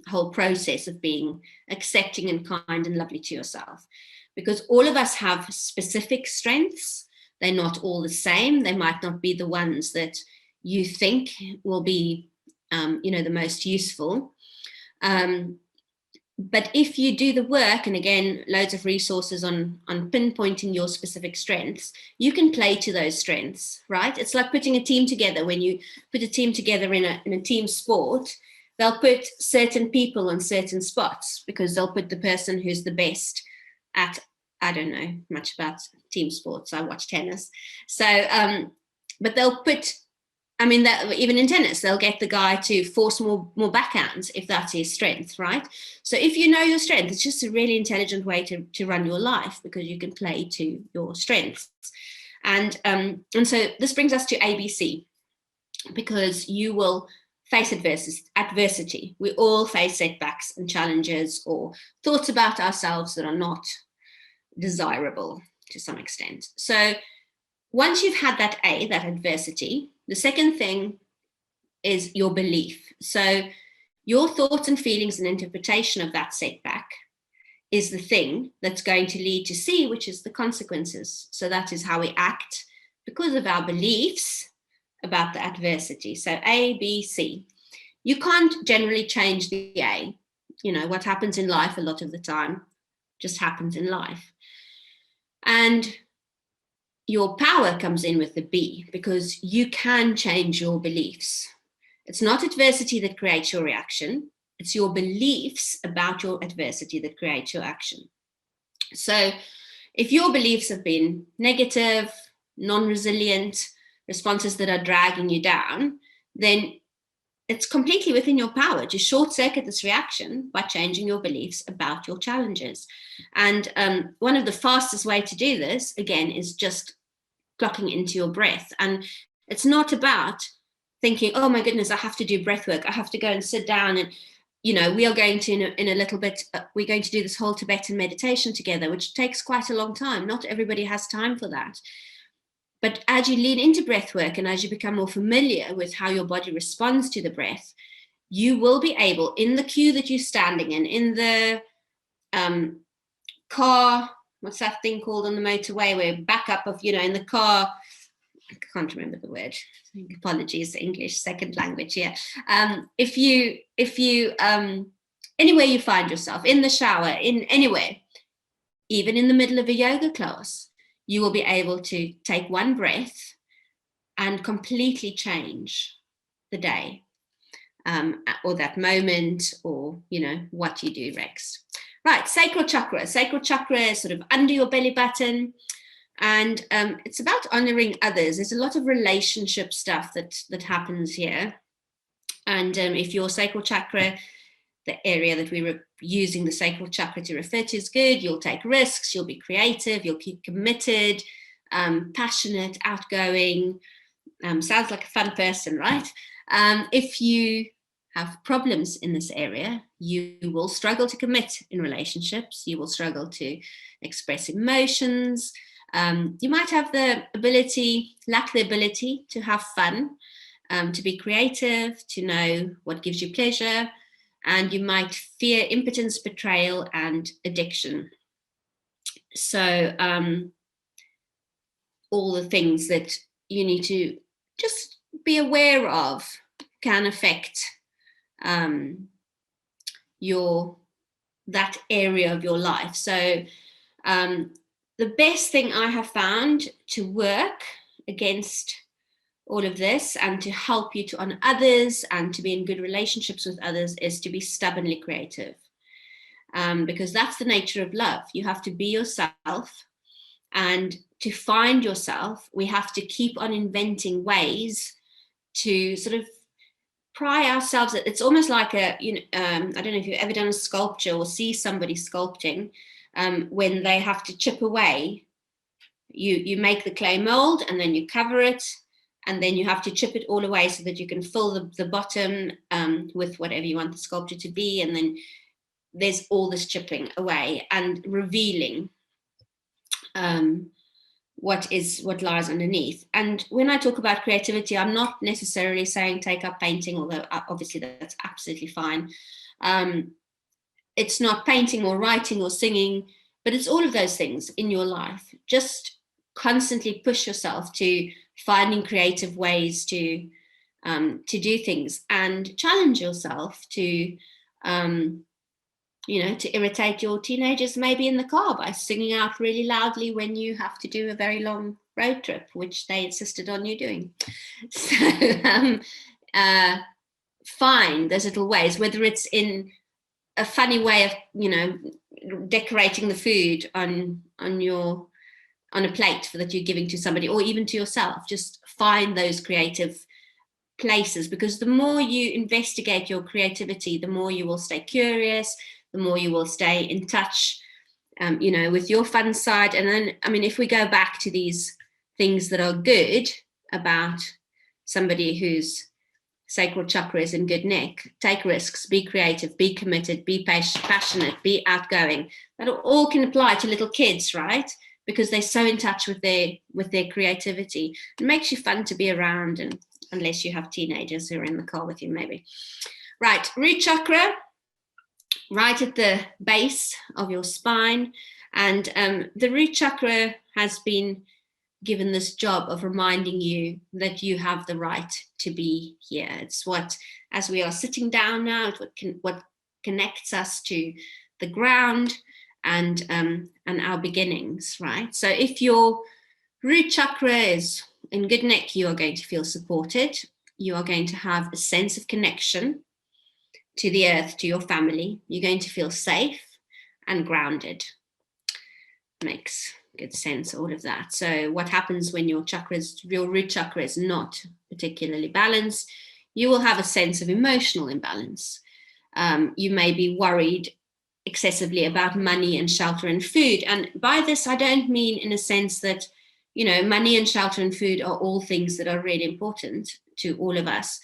[SPEAKER 2] whole process of being accepting and kind and lovely to yourself, because all of us have specific strengths. They're not all the same. They might not be the ones that you think will be, you know, the most useful. But if you do the work, and again, loads of resources on pinpointing your specific strengths, you can play to those strengths, right? It's like putting a team together. When you put a team together in a team sport, they'll put certain people on certain spots because they'll put the person who's the best at, I don't know much about team sports. I watch tennis. So, but they'll put, I mean, that even in tennis, they'll get the guy to force more backhands if that's his strength, right? So if you know your strength, it's just a really intelligent way to run your life because you can play to your strengths. And so this brings us to ABC, because you will face adversity. We all face setbacks and challenges or thoughts about ourselves that are not desirable to some extent. So once you've had that adversity, the second thing is your belief. So your thoughts and feelings and interpretation of that setback is the thing that's going to lead to C, which is the consequences. So that is how we act because of our beliefs about the adversity. So A, B, C. You can't generally change the A. You know, what happens in life a lot of the time just happens in life. And your power comes in with the B, because you can change your beliefs. It's not adversity that creates your reaction. It's your beliefs about your adversity that creates your action. So if your beliefs have been negative, non-resilient, responses that are dragging you down, then it's completely within your power to short circuit this reaction by changing your beliefs about your challenges. And one of the fastest way to do this, again, is just clocking into your breath. And it's not about thinking, oh my goodness, I have to do breath work. I have to go and sit down. And, you know, we are going to, in a little bit, we're going to do this whole Tibetan meditation together, which takes quite a long time. Not everybody has time for that. But as you lean into breath work and as you become more familiar with how your body responds to the breath, you will be able, in the queue that you're standing in the car, what's that thing called on the motorway, where backup of, you know, in the car, I can't remember the word. Apologies, English, second language. Yeah. If you anywhere you find yourself, in the shower, in anywhere, even in the middle of a yoga class, you will be able to take one breath and completely change the day, or that moment, or, you know, what you do next. Right, Sacral Chakra. Sacral Chakra is sort of under your belly button. And it's about honoring others. There's a lot of relationship stuff that happens here. And if your sacral chakra, the area that we were using the sacral chakra to refer to, is good, you'll take risks, you'll be creative, you'll keep committed, passionate, outgoing. Sounds like a fun person, right? If you have problems in this area, you will struggle to commit in relationships. You will struggle to express emotions. You might have lack the ability to have fun, to be creative, to know what gives you pleasure, and you might fear impotence, betrayal, and addiction. So all the things that you need to just be aware of can affect that area of your life. So the best thing I have found to work against all of this and to help you to honor others and to be in good relationships with others is to be stubbornly creative, because that's the nature of love. You have to be yourself, and to find yourself, we have to keep on inventing ways to sort of pry ourselves. It's almost like I don't know if you've ever done a sculpture or see somebody sculpting, when they have to chip away. You make the clay mold and then you cover it, and then you have to chip it all away so that you can fill the bottom with whatever you want the sculpture to be, and then there's all this chipping away and revealing what lies underneath. And when I talk about creativity, I'm not necessarily saying take up painting, although obviously that's absolutely fine. It's not painting or writing or singing, but it's all of those things in your life. Just constantly push yourself to finding creative ways to do things, and challenge yourself to you know, to irritate your teenagers maybe in the car by singing out really loudly when you have to do a very long road trip, which they insisted on you doing. So find those little ways, whether it's in a funny way of, you know, decorating the food on a plate that you're giving to somebody, or even to yourself. Just find those creative places, because the more you investigate your creativity, the more you will stay curious, the more you will stay in touch, you know, with your fun side. And then, I mean, if we go back to these things that are good about somebody whose sacral chakra is in good nick: take risks, be creative, be committed, be passionate, be outgoing. That all can apply to little kids, right? Because they're so in touch with their creativity. It makes you fun to be around, and unless you have teenagers who are in the car with you, maybe. Right, root chakra, right at the base of your spine. And the root chakra has been given this job of reminding you that you have the right to be here. It's what, as we are sitting down now, it's what connects us to the ground and our beginnings, right? So if your root chakra is in good nick, you are going to feel supported. You are going to have a sense of connection to the earth, to your family. You're going to feel safe and grounded. Makes good sense, all of that. So what happens when your root chakra is not particularly balanced? You will have a sense of emotional imbalance. You may be worried excessively about money and shelter and food. And by this, I don't mean in a sense that, you know, money and shelter and food are all things that are really important to all of us.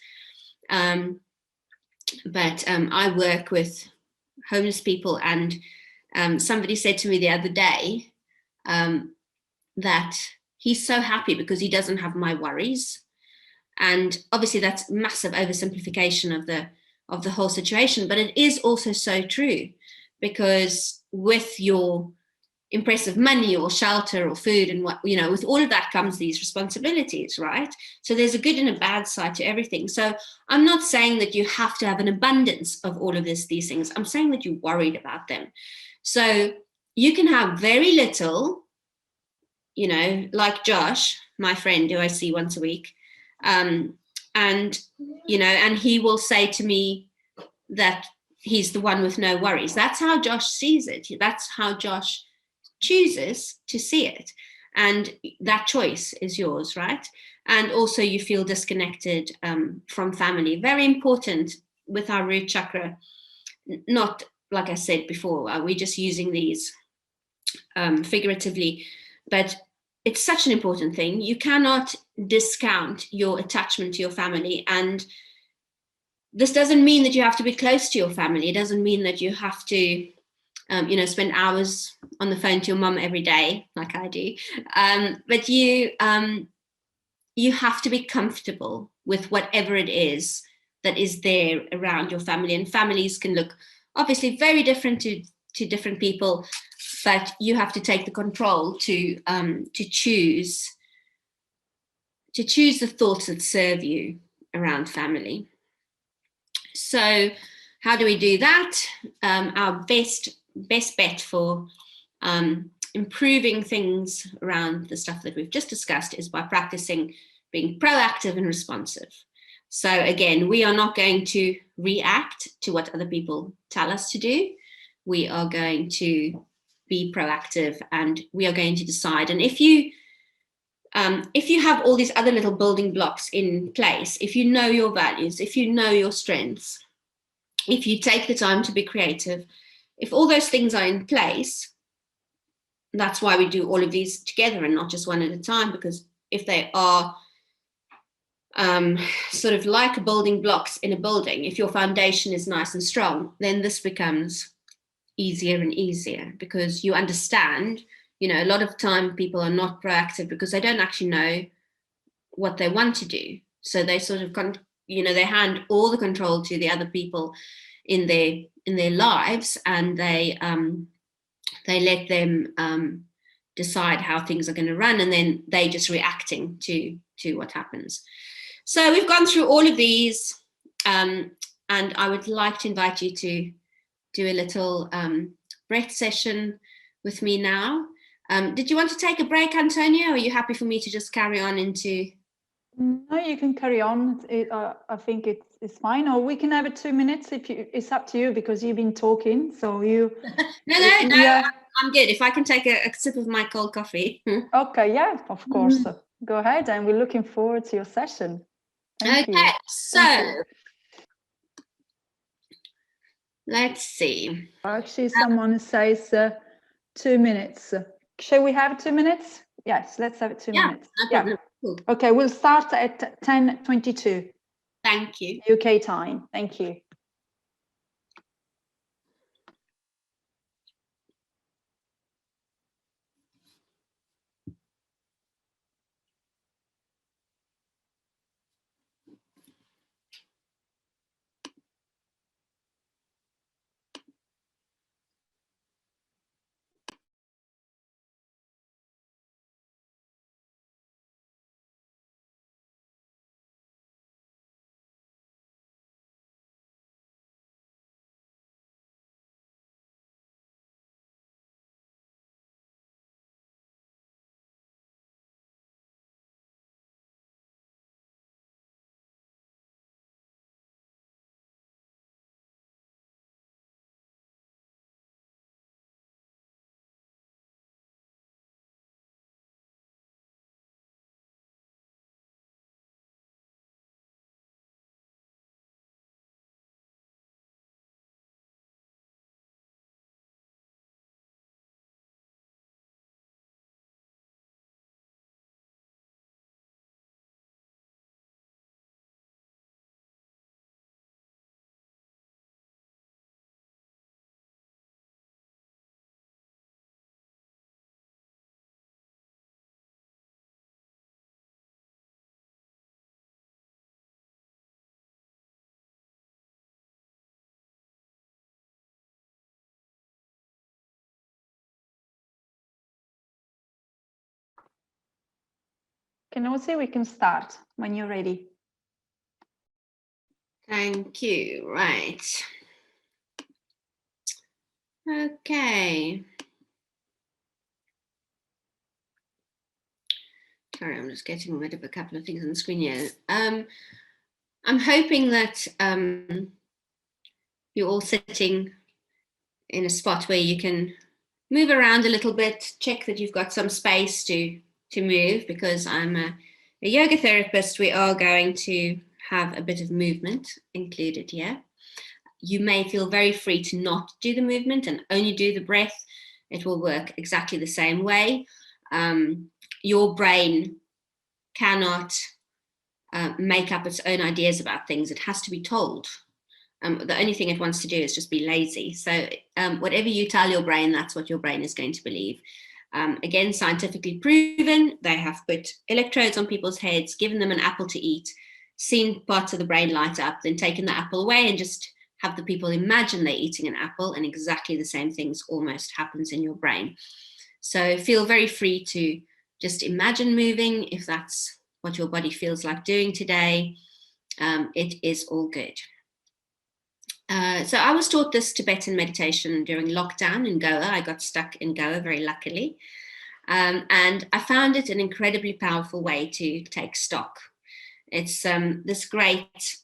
[SPEAKER 2] But I work with homeless people, and somebody said to me the other day that he's so happy because he doesn't have my worries. And obviously that's massive oversimplification of the whole situation, but it is also so true, because with your impressive money or shelter or food and what, you know, with all of that comes these responsibilities, right? So there's a good and a bad side to everything. So I'm not saying that you have to have an abundance of all of these things. I'm saying that you're worried about them. So you can have very little, you know, like Josh, my friend who I see once a week, and, you know, and he will say to me that he's the one with no worries. That's how Josh sees it. That's how Josh chooses to see it. And that choice is yours, right? And also you feel disconnected from family. Very important with our root chakra. Not, like I said before, we're just using these figuratively, but it's such an important thing. You cannot discount your attachment to your family. And this doesn't mean that you have to be close to your family. It doesn't mean that you have to, you know, spend hours on the phone to your mum every day, like I do. But you have to be comfortable with whatever it is that is there around your family. And families can look obviously very different to different people, but you have to take the control to choose the thoughts that serve you around family. So how do we do that? Our best bet for improving things around the stuff that we've just discussed is by practicing being proactive and responsive. So again, we are not going to react to what other people tell us to do. We are going to be proactive, and we are going to decide. And if you have all these other little building blocks in place, if you know your values, if you know your strengths, if you take the time to be creative, if all those things are in place, that's why we do all of these together and not just one at a time, because if they are sort of like building blocks in a building, if your foundation is nice and strong, then this becomes easier and easier, because you understand, you know, a lot of time people are not proactive because they don't actually know what they want to do. So they sort of, you know, they hand all the control to the other people in their lives, and they let them decide how things are going to run, and then they just reacting to what happens. So we've gone through all of these, and I would like to invite you to do a little breath session with me now. Did you want to take a break, Antonia, or are you happy for me to just carry on into?
[SPEAKER 1] No, you can carry on. I think it's fine. Or we can have it 2 minutes if you. It's up to you because you've been talking. So you.
[SPEAKER 2] No,
[SPEAKER 1] yeah.
[SPEAKER 2] I'm good. If I can take a sip of my cold coffee.
[SPEAKER 1] Okay, yeah, of course. Go ahead, and we're looking forward to your session. Thank you.
[SPEAKER 2] So let's see.
[SPEAKER 1] Actually, someone says 2 minutes. Shall we have 2 minutes? Yes, let's have it 2 minutes.
[SPEAKER 2] No problem. Cool.
[SPEAKER 1] Okay, we'll start at 10:22.
[SPEAKER 2] Thank you.
[SPEAKER 1] UK time. Thank you. Kenosi, we can start when you're ready.
[SPEAKER 2] Thank you. Right. Okay. Sorry, I'm just getting rid of a couple of things on the screen here. I'm hoping that you're all sitting in a spot where you can move around a little bit, check that you've got some space to move, because I'm a yoga therapist. We are going to have a bit of movement included here. You may feel very free to not do the movement and only do the breath. It will work exactly the same way. Your brain cannot make up its own ideas about things. It has to be told. The only thing it wants to do is just be lazy. So whatever you tell your brain, that's what your brain is going to believe. Again, scientifically proven. They have put electrodes on people's heads, given them an apple to eat, seen parts of the brain light up, then taken the apple away and just have the people imagine they're eating an apple, and exactly the same things almost happens in your brain. So feel very free to just imagine moving if that's what your body feels like doing today. It is all good. So I was taught this Tibetan meditation during lockdown in Goa. I got stuck in Goa very luckily. And I found it an incredibly powerful way to take stock. It's this great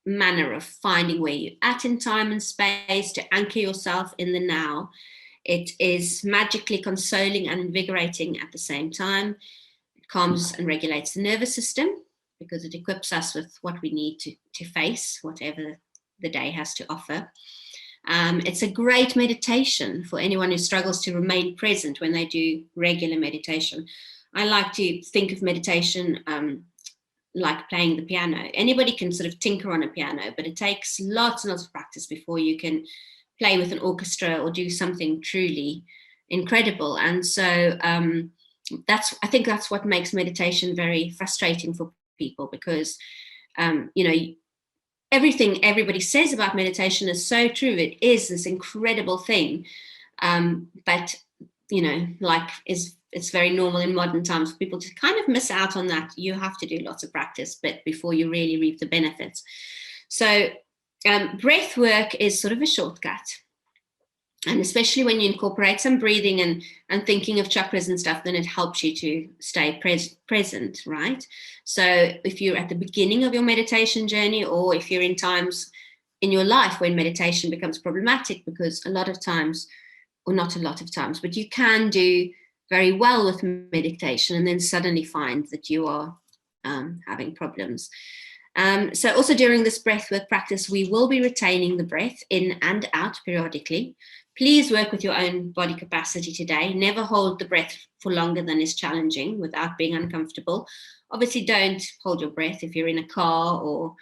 [SPEAKER 2] manner of finding where you're at in time and space, to anchor yourself in the now. It is magically consoling and invigorating at the same time. It calms and regulates the nervous system because it equips us with what we need to face whatever the day has to offer. It's a great meditation for anyone who struggles to remain present when they do regular meditation. I like to think of meditation like playing the piano. Anybody can sort of tinker on a piano, but it takes lots and lots of practice before you can play with an orchestra or do something truly incredible. And so I think that's what makes meditation very frustrating for people, because everything everybody says about meditation is so true. It is this incredible thing, but it's very normal in modern times for people to kind of miss out on that. You have to do lots of practice, but before you really reap the benefits. So breath work is sort of a shortcut. And especially when you incorporate some breathing and thinking of chakras and stuff, then it helps you to stay present, right? So if you're at the beginning of your meditation journey, or if you're in times in your life when meditation becomes problematic, because a lot of times, or not a lot of times, but you can do very well with meditation and then suddenly find that you are having problems. So also during this breathwork practice, we will be retaining the breath in and out periodically. Please work with your own body capacity today. Never hold the breath for longer than is challenging without being uncomfortable. Obviously, don't hold your breath if you're in a car or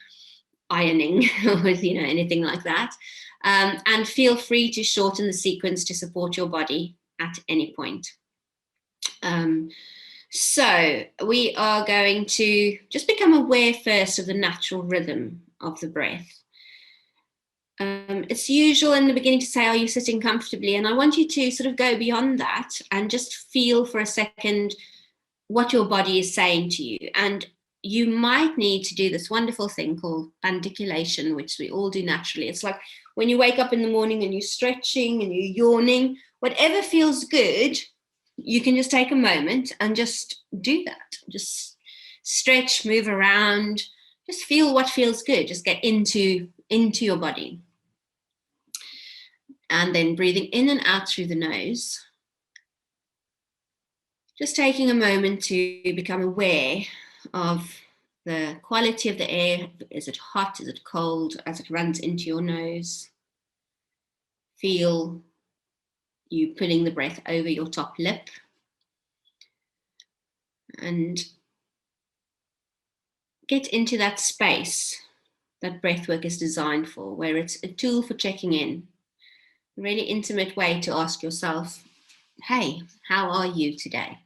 [SPEAKER 2] ironing or anything like that. And feel free to shorten the sequence to support your body at any point. So we are going to just become aware first of the natural rhythm of the breath. It's usual in the beginning to say, are you sitting comfortably? And I want you to sort of go beyond that and just feel for a second what your body is saying to you. And you might need to do this wonderful thing called bandiculation, which we all do naturally. It's like when you wake up in the morning and you're stretching and you're yawning, whatever feels good, you can just take a moment and just do that. Just stretch, move around, just feel what feels good. Just get into your body. And then breathing in and out through the nose. Just taking a moment to become aware of the quality of the air. Is it hot? Is it cold as it runs into your nose? Feel you putting the breath over your top lip. And get into that space that breathwork is designed for, where it's a tool for checking in. A really intimate way to ask yourself, hey, how are you today?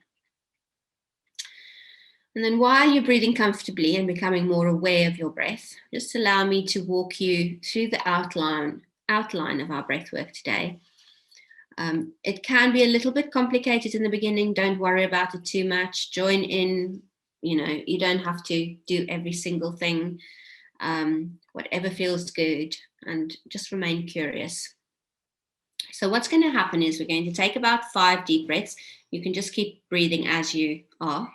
[SPEAKER 2] And then while you're breathing comfortably and becoming more aware of your breath, just allow me to walk you through the outline of our breathwork today. It can be a little bit complicated in the beginning. Don't worry about it too much. Join in, you don't have to do every single thing. Whatever feels good, and just remain curious. So what's going to happen is we're going to take about 5 deep breaths. You can just keep breathing as you are.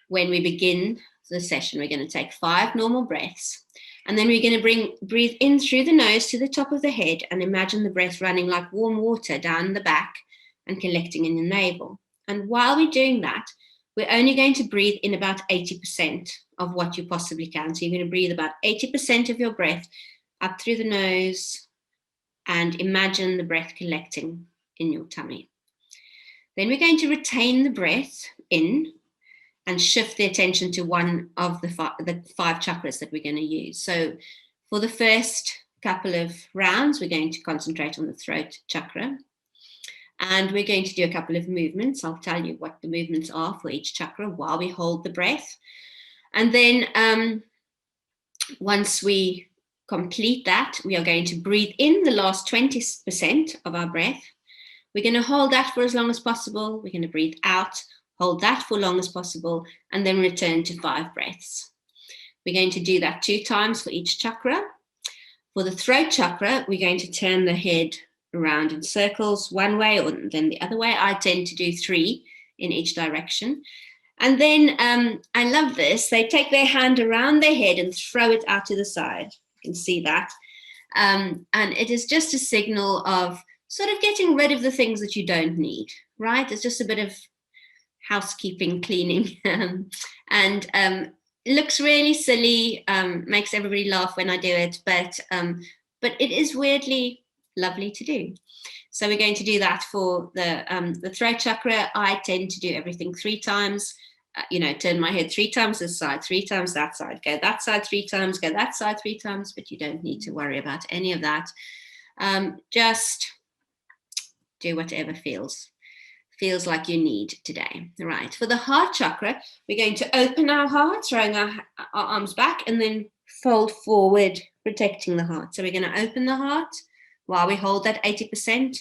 [SPEAKER 2] When we begin the session, we're going to take 5 normal breaths. And then we're going to breathe in through the nose to the top of the head and imagine the breath running like warm water down the back and collecting in the navel. And while we're doing that, we're only going to breathe in about 80% of what you possibly can. So you're going to breathe about 80% of your breath up through the nose and imagine the breath collecting in your tummy. Then we're going to retain the breath in and shift the attention to one of the 5 chakras that we're going to use. So for the first couple of rounds, we're going to concentrate on the throat chakra. And we're going to do a couple of movements. I'll tell you what the movements are for each chakra while we hold the breath. And then once we complete that, we are going to breathe in the last 20% of our breath. We're going to hold that for as long as possible. We're going to breathe out, hold that for as long as possible, and then return to 5 breaths. We're going to do that 2 times for each chakra. For the throat chakra, we're going to turn the head around in circles one way or then the other way. I tend to do 3 in each direction. And then I love this. They take their hand around their head and throw it out to the side. You can see that. And it is just a signal of sort of getting rid of the things that you don't need, right? It's just a bit of housekeeping, cleaning. And it looks really silly, makes everybody laugh when I do it, but it is weirdly lovely to do. So we're going to do that for the throat chakra. I tend to do everything 3 times. Turn my head 3 times this side, 3 times that side, go that side 3 times, go that side 3 times, but you don't need to worry about any of that. Just do whatever feels like you need today. All right, for the heart chakra, we're going to open our heart, throwing our arms back and then fold forward, protecting the heart. So we're going to open the heart while we hold that 80%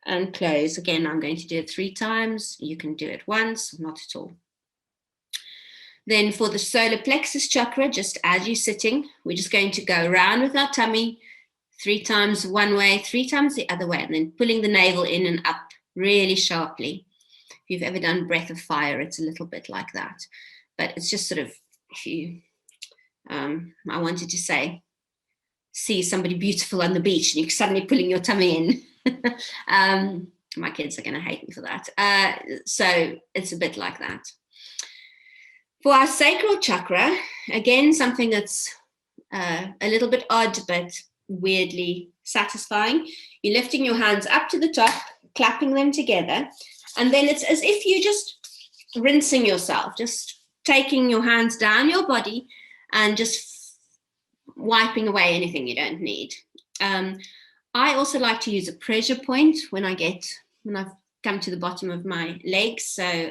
[SPEAKER 2] and close. Again, I'm going to do it 3 times. You can do it once, not at all. Then for the solar plexus chakra, just as you're sitting, we're just going to go around with our tummy 3 times one way, 3 times the other way, and then pulling the navel in and up really sharply. If you've ever done breath of fire, it's a little bit like that. But it's just sort of, if you, I wanted to say, see somebody beautiful on the beach and you're suddenly pulling your tummy in. My kids are going to hate me for that. So it's a bit like that. For our sacral chakra, again, something that's a little bit odd, but weirdly satisfying. You're lifting your hands up to the top, clapping them together. And then it's as if you're just rinsing yourself, just taking your hands down your body and just wiping away anything you don't need. I also like to use a pressure point when I've come to the bottom of my legs. So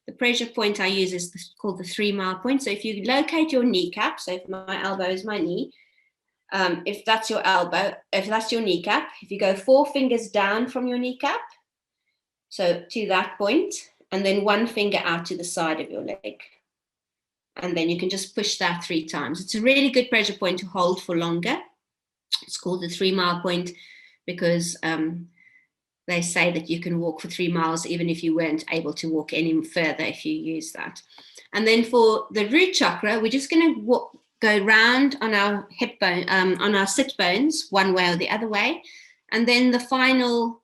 [SPEAKER 2] the pressure point I use is called the 3 mile point. So if you locate your kneecap, so if my elbow is my knee, if that's your elbow, if that's your kneecap, if you go 4 fingers down from your kneecap, so to that point, and then 1 finger out to the side of your leg. And then you can just push that 3 times. It's a really good pressure point to hold for longer. It's called the 3 mile point because they say that you can walk for 3 miles even if you weren't able to walk any further if you use that. And then for the root chakra, we're just going to go round on our hip bone, on our sit bones, one way or the other way. And then the final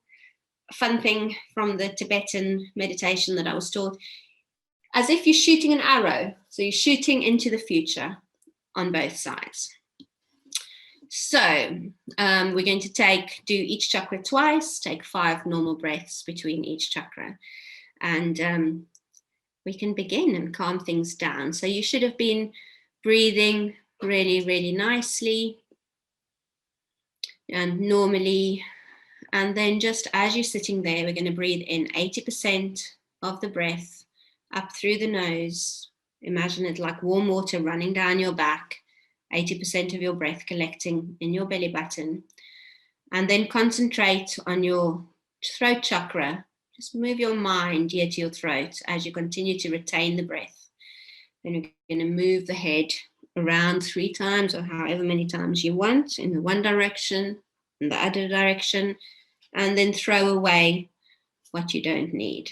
[SPEAKER 2] fun thing from the Tibetan meditation that I was taught, as if you're shooting an arrow. So you're shooting into the future on both sides. So we're going to do each chakra twice, take 5 normal breaths between each chakra. And we can begin and calm things down. So you should have been breathing really, really nicely and normally. And then just as you're sitting there, we're going to breathe in 80% of the breath up through the nose. Imagine it like warm water running down your back, 80% of your breath collecting in your belly button. And then concentrate on your throat chakra. Just move your mind here to your throat as you continue to retain the breath. Then you're going to move the head around 3 times or however many times you want in the one direction, in the other direction, and then throw away what you don't need.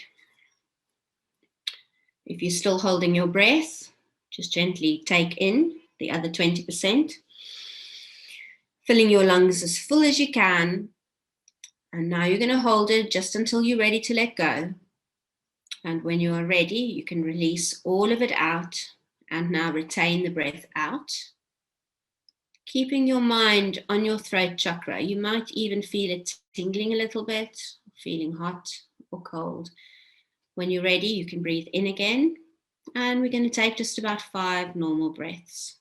[SPEAKER 2] If you're still holding your breath, just gently take in the other 20%, filling your lungs as full as you can. And now you're going to hold it just until you're ready to let go. And when you are ready, you can release all of it out and now retain the breath out. Keeping your mind on your throat chakra. You might even feel it tingling a little bit, feeling hot or cold. When you're ready, you can breathe in again. And we're going to take just about 5 normal breaths.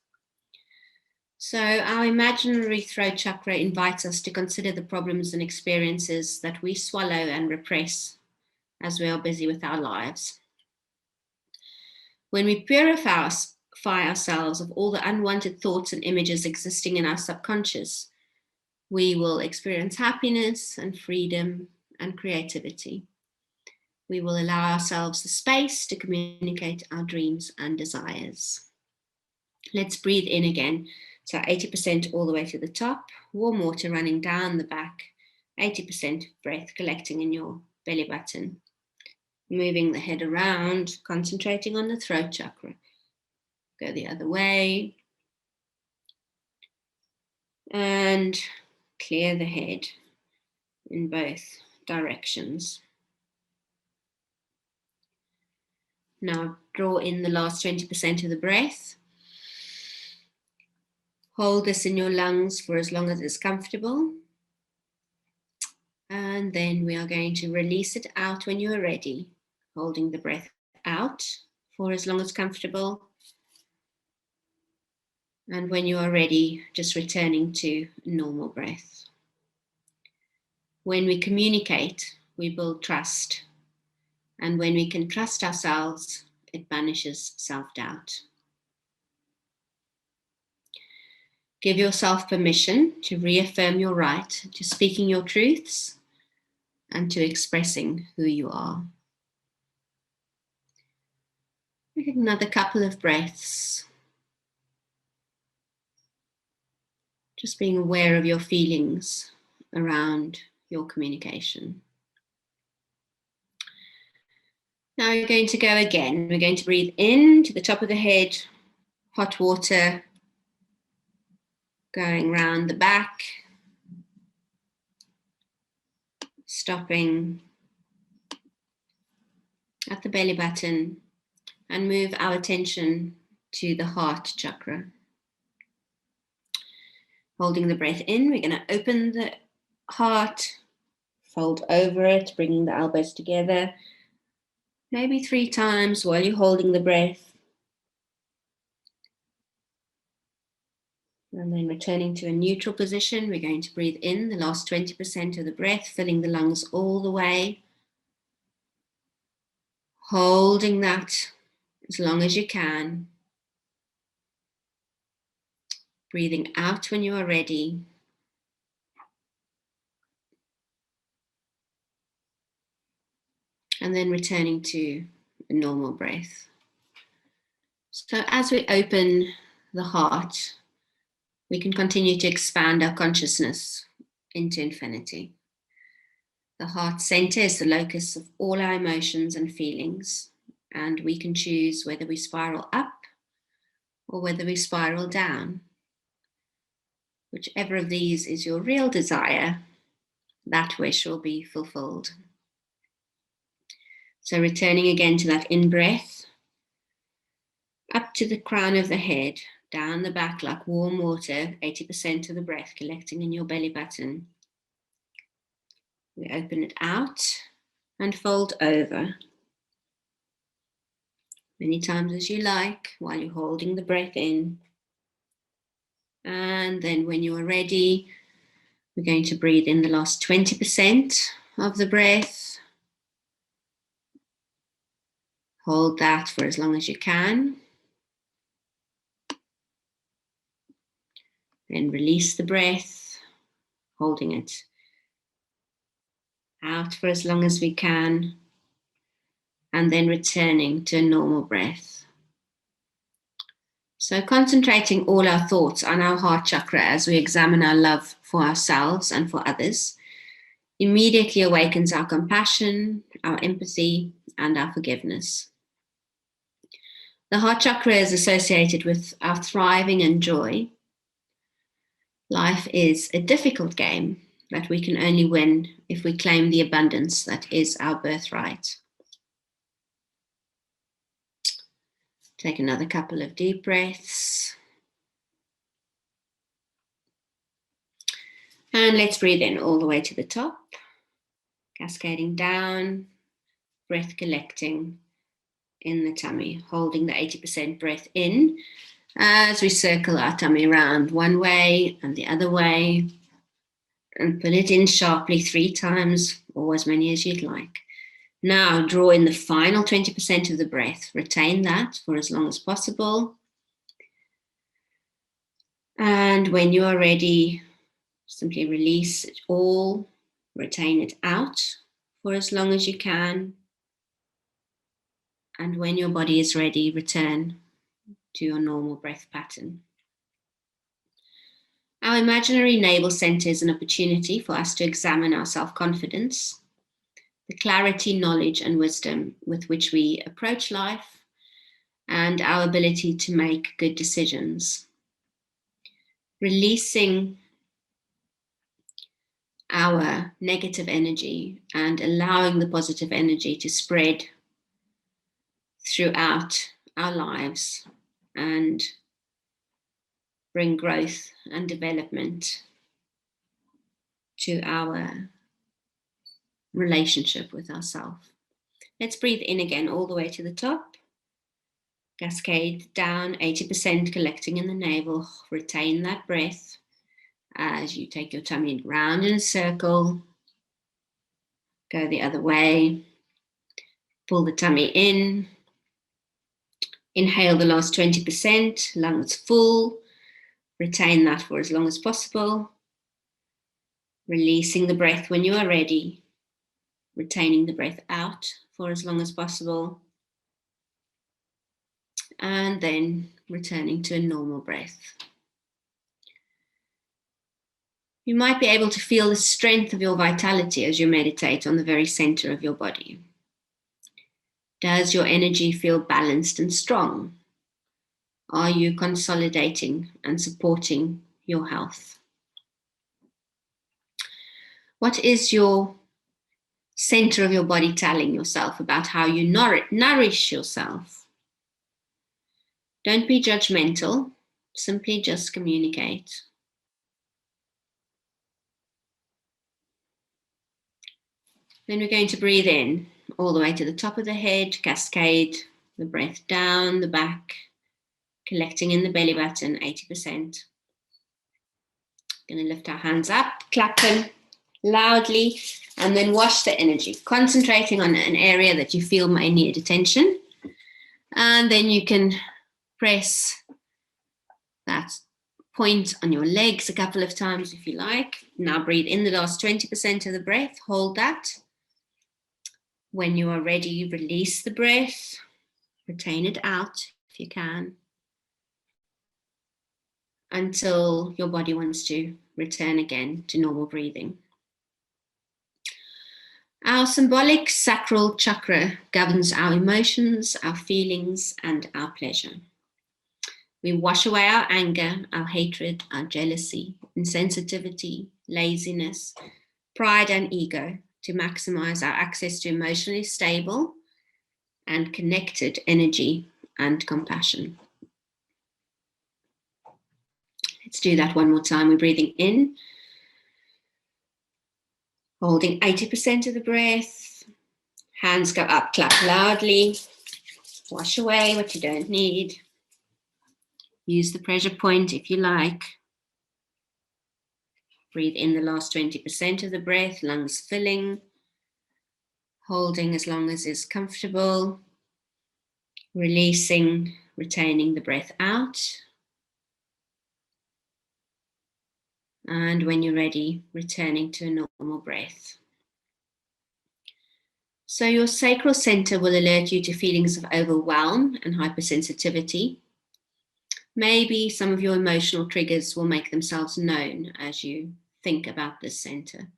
[SPEAKER 2] So our imaginary throat chakra invites us to consider the problems and experiences that we swallow and repress as we are busy with our lives. When we purify ourselves of all the unwanted thoughts and images existing in our subconscious, we will experience happiness and freedom and creativity. We will allow ourselves the space to communicate our dreams and desires. Let's breathe in again. So 80% all the way to the top, warm water running down the back, 80% breath collecting in your belly button. Moving the head around, concentrating on the throat chakra. Go the other way. And clear the head in both directions. Now draw in the last 20% of the breath. Hold this in your lungs for as long as it's comfortable. And then we are going to release it out when you are ready, holding the breath out for as long as comfortable. And when you are ready, just returning to normal breath. When we communicate, we build trust. And when we can trust ourselves, it banishes self-doubt. Give yourself permission to reaffirm your right to speaking your truths and to expressing who you are. Another couple of breaths. Just being aware of your feelings around your communication. Now we're going to go again. We're going to breathe in to the top of the head, hot water going round the back, stopping at the belly button, and move our attention to the heart chakra. Holding the breath in, we're going to open the heart, fold over it, bringing the elbows together, maybe 3 times while you're holding the breath. And then returning to a neutral position, we're going to breathe in the last 20% of the breath, filling the lungs all the way. Holding that as long as you can. Breathing out when you are ready. And then returning to a normal breath. So as we open the heart, we can continue to expand our consciousness into infinity. The heart center is the locus of all our emotions and feelings, and we can choose whether we spiral up or whether we spiral down. Whichever of these is your real desire, that wish will be fulfilled. So returning again to that in-breath, up to the crown of the head, down the back like warm water, 80% of the breath collecting in your belly button. We open it out and fold over. Many times as you like, while you're holding the breath in. And then when you are ready, we're going to breathe in the last 20% of the breath. Hold that for as long as you can. Then release the breath, holding it out for as long as we can, and then returning to a normal breath. So concentrating all our thoughts on our heart chakra as we examine our love for ourselves and for others immediately awakens our compassion, our empathy, and our forgiveness. The heart chakra is associated with our thriving and joy. Life is a difficult game that we can only win if we claim the abundance that is our birthright. Take another couple of deep breaths. And let's breathe in all the way to the top, cascading down, breath collecting in the tummy, holding the 80% breath in as we circle our tummy around one way and the other way. And pull it in sharply 3 times or as many as you'd like. Now draw in the final 20% of the breath. Retain that for as long as possible. And when you are ready, simply release it all. Retain it out for as long as you can. And when your body is ready, return to your normal breath pattern. Our imaginary navel center is an opportunity for us to examine our self-confidence, the clarity, knowledge, and wisdom with which we approach life, and our ability to make good decisions. Releasing our negative energy and allowing the positive energy to spread throughout our lives and bring growth and development to our relationship with ourselves. Let's breathe in again all the way to the top. Cascade down, 80% collecting in the navel. Retain that breath as you take your tummy round in a circle. Go the other way. Pull the tummy in. Inhale the last 20%, lungs full. Retain that for as long as possible. Releasing the breath when you are ready. Retaining the breath out for as long as possible. and then returning to a normal breath. You might be able to feel the strength of your vitality as you meditate on the very center of your body. Does your energy feel balanced and strong? Are you consolidating and supporting your health? What is your center of your body telling yourself about how you nourish yourself? Don't be judgmental, simply just communicate. Then we're going to breathe in all the way to the top of the head, cascade the breath down the back, collecting in the belly button, 80%. Going to lift our hands up, clap them loudly, and then wash the energy, concentrating on an area that you feel may need attention. And then you can press that point on your legs a couple of times if you like. Now breathe in the last 20% of the breath, hold that. When you are ready, release the breath, retain it out if you can, until your body wants to return again to normal breathing. Our symbolic sacral chakra governs our emotions, our feelings, and our pleasure. We wash away our anger, our hatred, our jealousy, insensitivity, laziness, pride, and ego to maximize our access to emotionally stable and connected energy and compassion. Let's do that one more time. We're breathing in, holding 80% of the breath. Hands go up, clap loudly. Wash away what you don't need. Use the pressure point if you like. Breathe in the last 20% of the breath, lungs filling. Holding as long as is comfortable. Releasing, retaining the breath out. And when you're ready, returning to a normal breath. So your sacral center will alert you to feelings of overwhelm and hypersensitivity. Maybe some of your emotional triggers will make themselves known as you think about this center.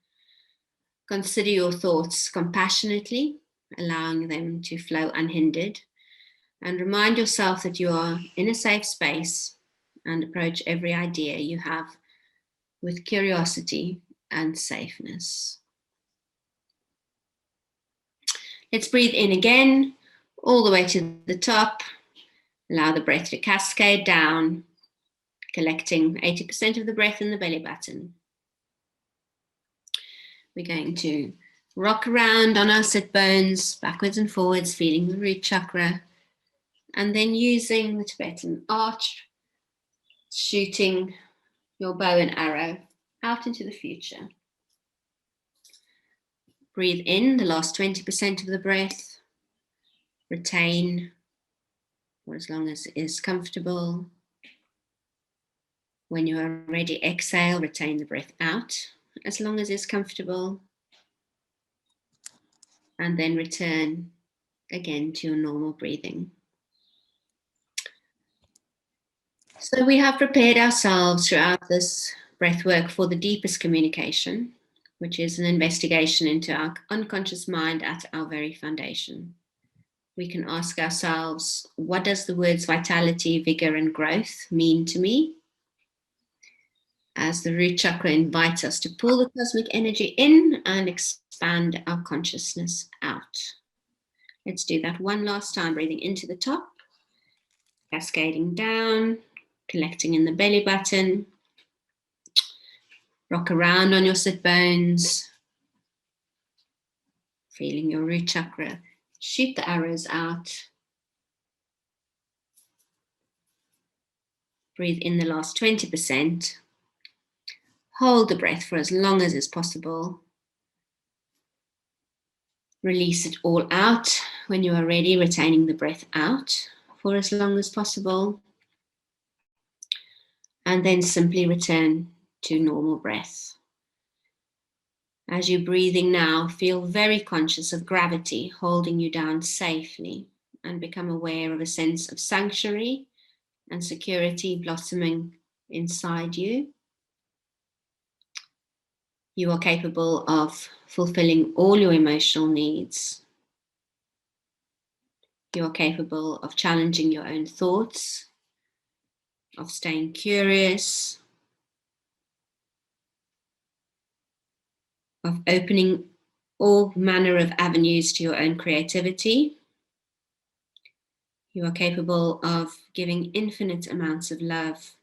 [SPEAKER 2] Consider your thoughts compassionately, allowing them to flow unhindered, and remind yourself that you are in a safe space and approach every idea you have with curiosity and safeness. Let's breathe in again, all the way to the top. Allow the breath to cascade down, collecting 80% of the breath in the belly button. We're going to rock around on our sit bones, backwards and forwards, feeling the root chakra, and then using the Tibetan arch, shooting your bow and arrow out into the future. Breathe in the last 20% of the breath. Retain for as long as it is comfortable. When you are ready, exhale, retain the breath out as long as it's comfortable. And then return again to your normal breathing. So we have prepared ourselves throughout this breath work for the deepest communication, which is an investigation into our unconscious mind at our very foundation. We can ask ourselves, what does the words vitality, vigor, and growth mean to me? As the root chakra invites us to pull the cosmic energy in and expand our consciousness out. Let's do that one last time, breathing into the top, cascading down, collecting in the belly button. Rock around on your sit bones, feeling your root chakra. Shoot the arrows out. Breathe in the last 20%. Hold the breath for as long as is possible. Release it all out when you are ready, retaining the breath out for as long as possible. And then simply return to normal breath. As you're breathing now, feel very conscious of gravity holding you down safely and become aware of a sense of sanctuary and security blossoming inside you. You are capable of fulfilling all your emotional needs. You are capable of challenging your own thoughts, of staying curious, of opening all manner of avenues to your own creativity. You are capable of giving infinite amounts of love,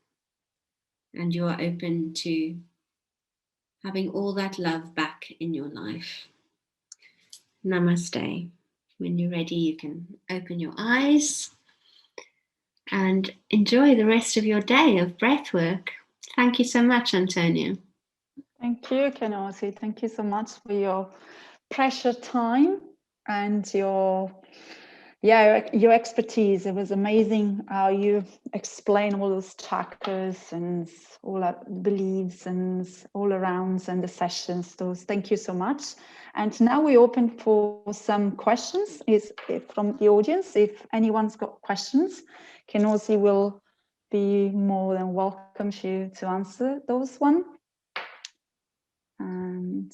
[SPEAKER 2] and you are open to having all that love back in your life. Namaste. When you're ready, you can open your eyes and enjoy the rest of your day of breath work. Thank you so much, Antonia.
[SPEAKER 1] Thank you, Kenosi. Thank you so much for your precious time and your expertise. It was amazing how you explain all those chakras and all that beliefs and all arounds and the sessions. Those, thank you so much. And now we open for some questions from the audience. If anyone's got questions, Kenosi will be more than welcome to answer those one. And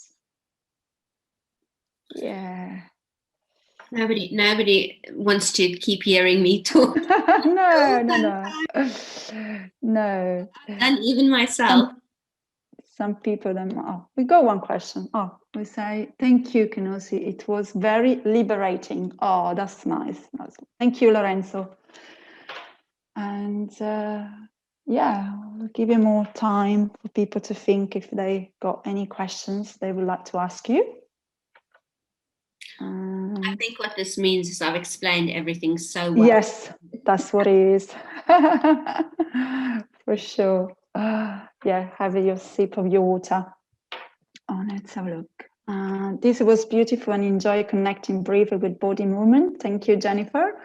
[SPEAKER 1] yeah.
[SPEAKER 2] Nobody wants to keep hearing me talk.
[SPEAKER 1] No.
[SPEAKER 2] And even myself.
[SPEAKER 1] Some people then, we got one question. We say, thank you, Kenosi. It was very liberating. Oh, that's nice. Thank you, Lorenzo. And we'll give you more time for people to think if they got any questions they would like to ask you.
[SPEAKER 2] I think what this means is I've explained everything so well.
[SPEAKER 1] Yes, that's what it is. For sure. Have your sip of your water. Let's have a look. This was beautiful and enjoy connecting briefly with body movement. Thank you, Jennifer.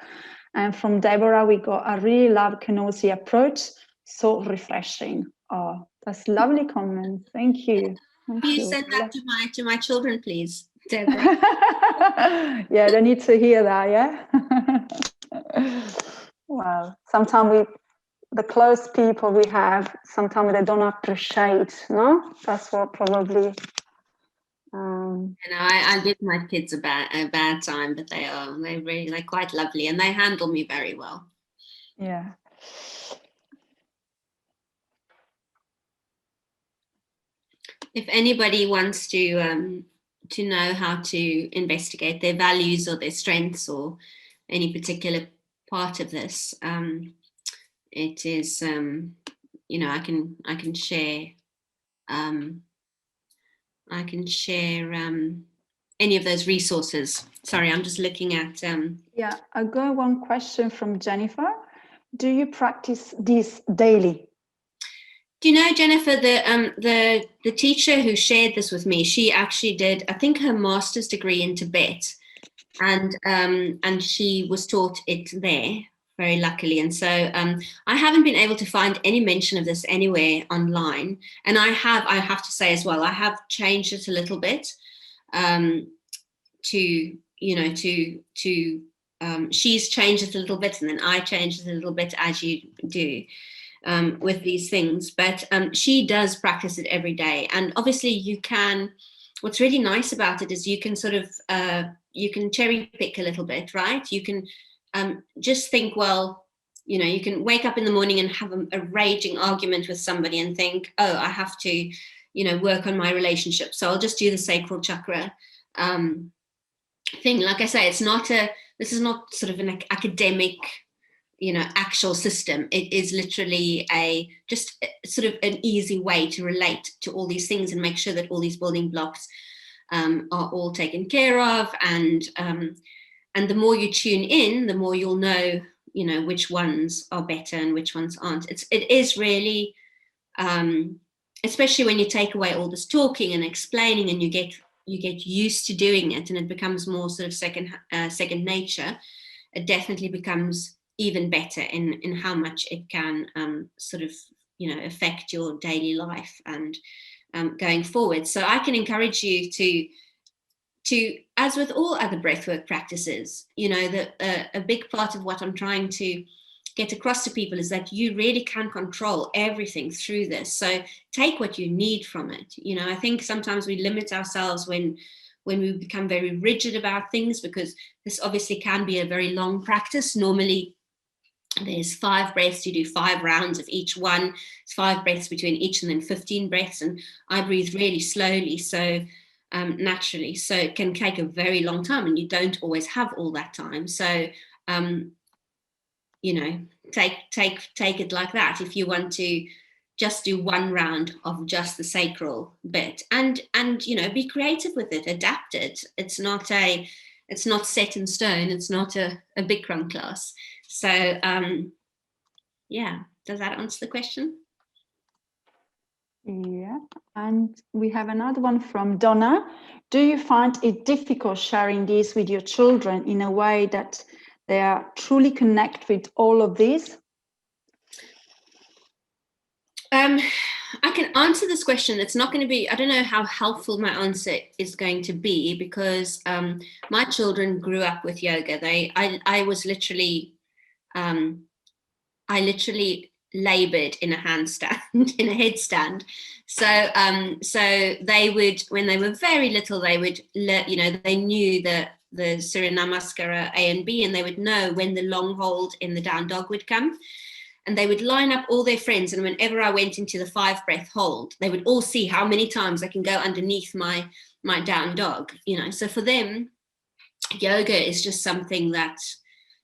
[SPEAKER 1] And from Deborah, we got, I really love Kenosi approach. So refreshing. Oh, that's a lovely comment. Thank you.
[SPEAKER 2] You send that to my children, please, Deborah.
[SPEAKER 1] Yeah, they need to hear that, yeah? Well, sometimes the close people we have, sometimes they don't appreciate, no? That's what probably...
[SPEAKER 2] I give my kids a bad time, but they're quite lovely and they handle me very well.
[SPEAKER 1] Yeah.
[SPEAKER 2] If anybody wants to know how to investigate their values or their strengths or any particular part of this, it is I can share any of those resources. Sorry, I'm just looking at
[SPEAKER 1] I got one question from Jennifer. Do you practice this daily?
[SPEAKER 2] Do you know, Jennifer, the teacher who shared this with me, she actually did, I think, her master's degree in Tibet, and she was taught it there, very luckily. And so I haven't been able to find any mention of this anywhere online. And I have to say as well, I have changed it a little bit she's changed it a little bit, and then I changed it a little bit, as you do. With these things, but she does practice it every day. And obviously you can, what's really nice about it is you can sort of, you can cherry pick a little bit, right? You can just think, well, you can wake up in the morning and have a raging argument with somebody and think, oh, I have to, work on my relationship. So I'll just do the Sacral Chakra thing. Like I say, this is not sort of an academic actual system. It is literally just sort of an easy way to relate to all these things and make sure that all these building blocks are all taken care of. And the more you tune in, the more you'll know, which ones are better and which ones aren't. It is really, especially when you take away all this talking and explaining, and you get used to doing it, and it becomes more sort of second nature. It definitely becomes even better in how much it can sort of, affect your daily life and going forward. So I can encourage you to as with all other breathwork practices, you know, a big part of what I'm trying to get across to people is that you really can control everything through this. So take what you need from it. You know, I think sometimes we limit ourselves when we become very rigid about things, because this obviously can be a very long practice. Normally there's 5 breaths, you do 5 rounds of each one. It's 5 breaths between each, and then 15 breaths. And I breathe really slowly, so naturally. So it can take a very long time, and you don't always have all that time. So, you know, take it like that. If you want to just do 1 round of just the sacral bit, and you know, be creative with it, adapt it. It's not set in stone. It's not a Bikram class. So yeah, does that answer the question?
[SPEAKER 1] Yeah, and we have another one from Donna. Do you find it difficult sharing this with your children in a way that they are truly connect with all of this?
[SPEAKER 2] I can answer this question. It's not going to be, I don't know how helpful my answer is going to be, because my children grew up with yoga. I was literally, I literally labored in a handstand, in a headstand. So they would, when they were very little, they would, you know, they knew the Surya Namaskara A and B, and they would know when the long hold in the down dog would come. And they would line up all their friends. And whenever I went into the 5 breath hold, they would all see how many times I can go underneath my down dog, you know. So for them, yoga is just something that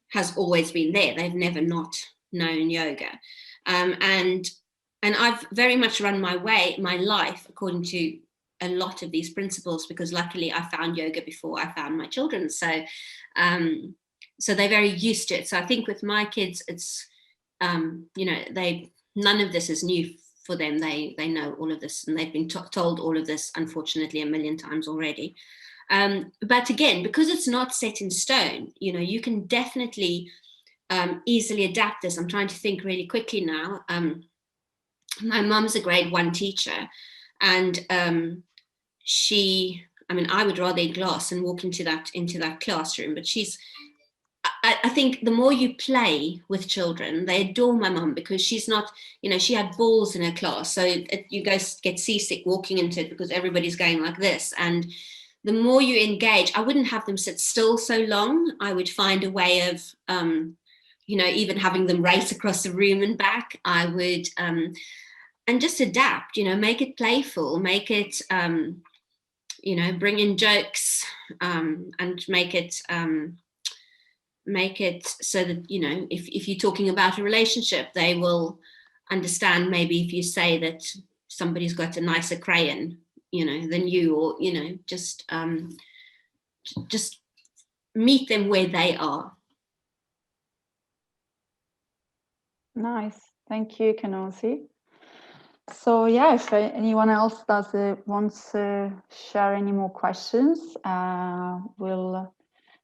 [SPEAKER 2] has always been there. They've never not known yoga. And I've very much run my life according to a lot of these principles, because luckily I found yoga before I found my children. So they're very used to it. So I think with my kids, it's, you know, none of this is new for them. They know all of this, and they've been told all of this, unfortunately, a million times already. But again, because it's not set in stone, you know, you can definitely easily adapt this. I'm trying to think really quickly now. My mum's a grade 1 teacher, and I would rather eat glass and walk into that classroom, but I think the more you play with children, they adore my mum, because she's not, you know, she had balls in her class. So you guys get seasick walking into it, because everybody's going like this. And the more you engage, I wouldn't have them sit still so long. I would find a way of, you know, even having them race across the room and back. I would, and just adapt, you know, make it playful, make it, you know, bring in jokes, and make it so that, you know, if you're talking about a relationship, they will understand. Maybe if you say that somebody's got a nicer crayon, you know, than you, or, you know, just meet them where they are.
[SPEAKER 1] Nice, thank you, Kenosi. So yeah, if anyone else wants to share any more questions, we'll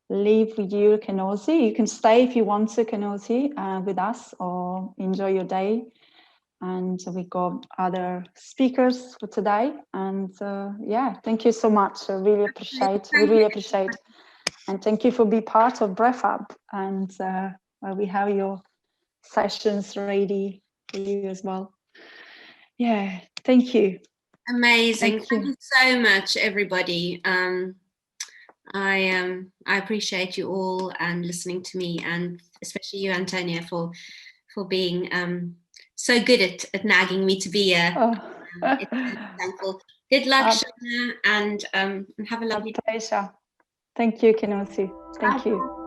[SPEAKER 1] leave with you, Kenosi. You can stay if you want to, Kenosi, with us, or enjoy your day. And we got other speakers for today. And yeah, thank you so much. I really appreciate. We really appreciate. And thank you for being part of Breath Up. And we have your sessions ready for you as well. Yeah, thank you.
[SPEAKER 2] Amazing. Thank you so much, everybody. I appreciate you all and listening to me, and especially you, Antonia, for being so good at nagging me to be here. Thankful. Good luck, Shana, and have a lovely
[SPEAKER 1] day. Thank you, Kenosi. Thank you.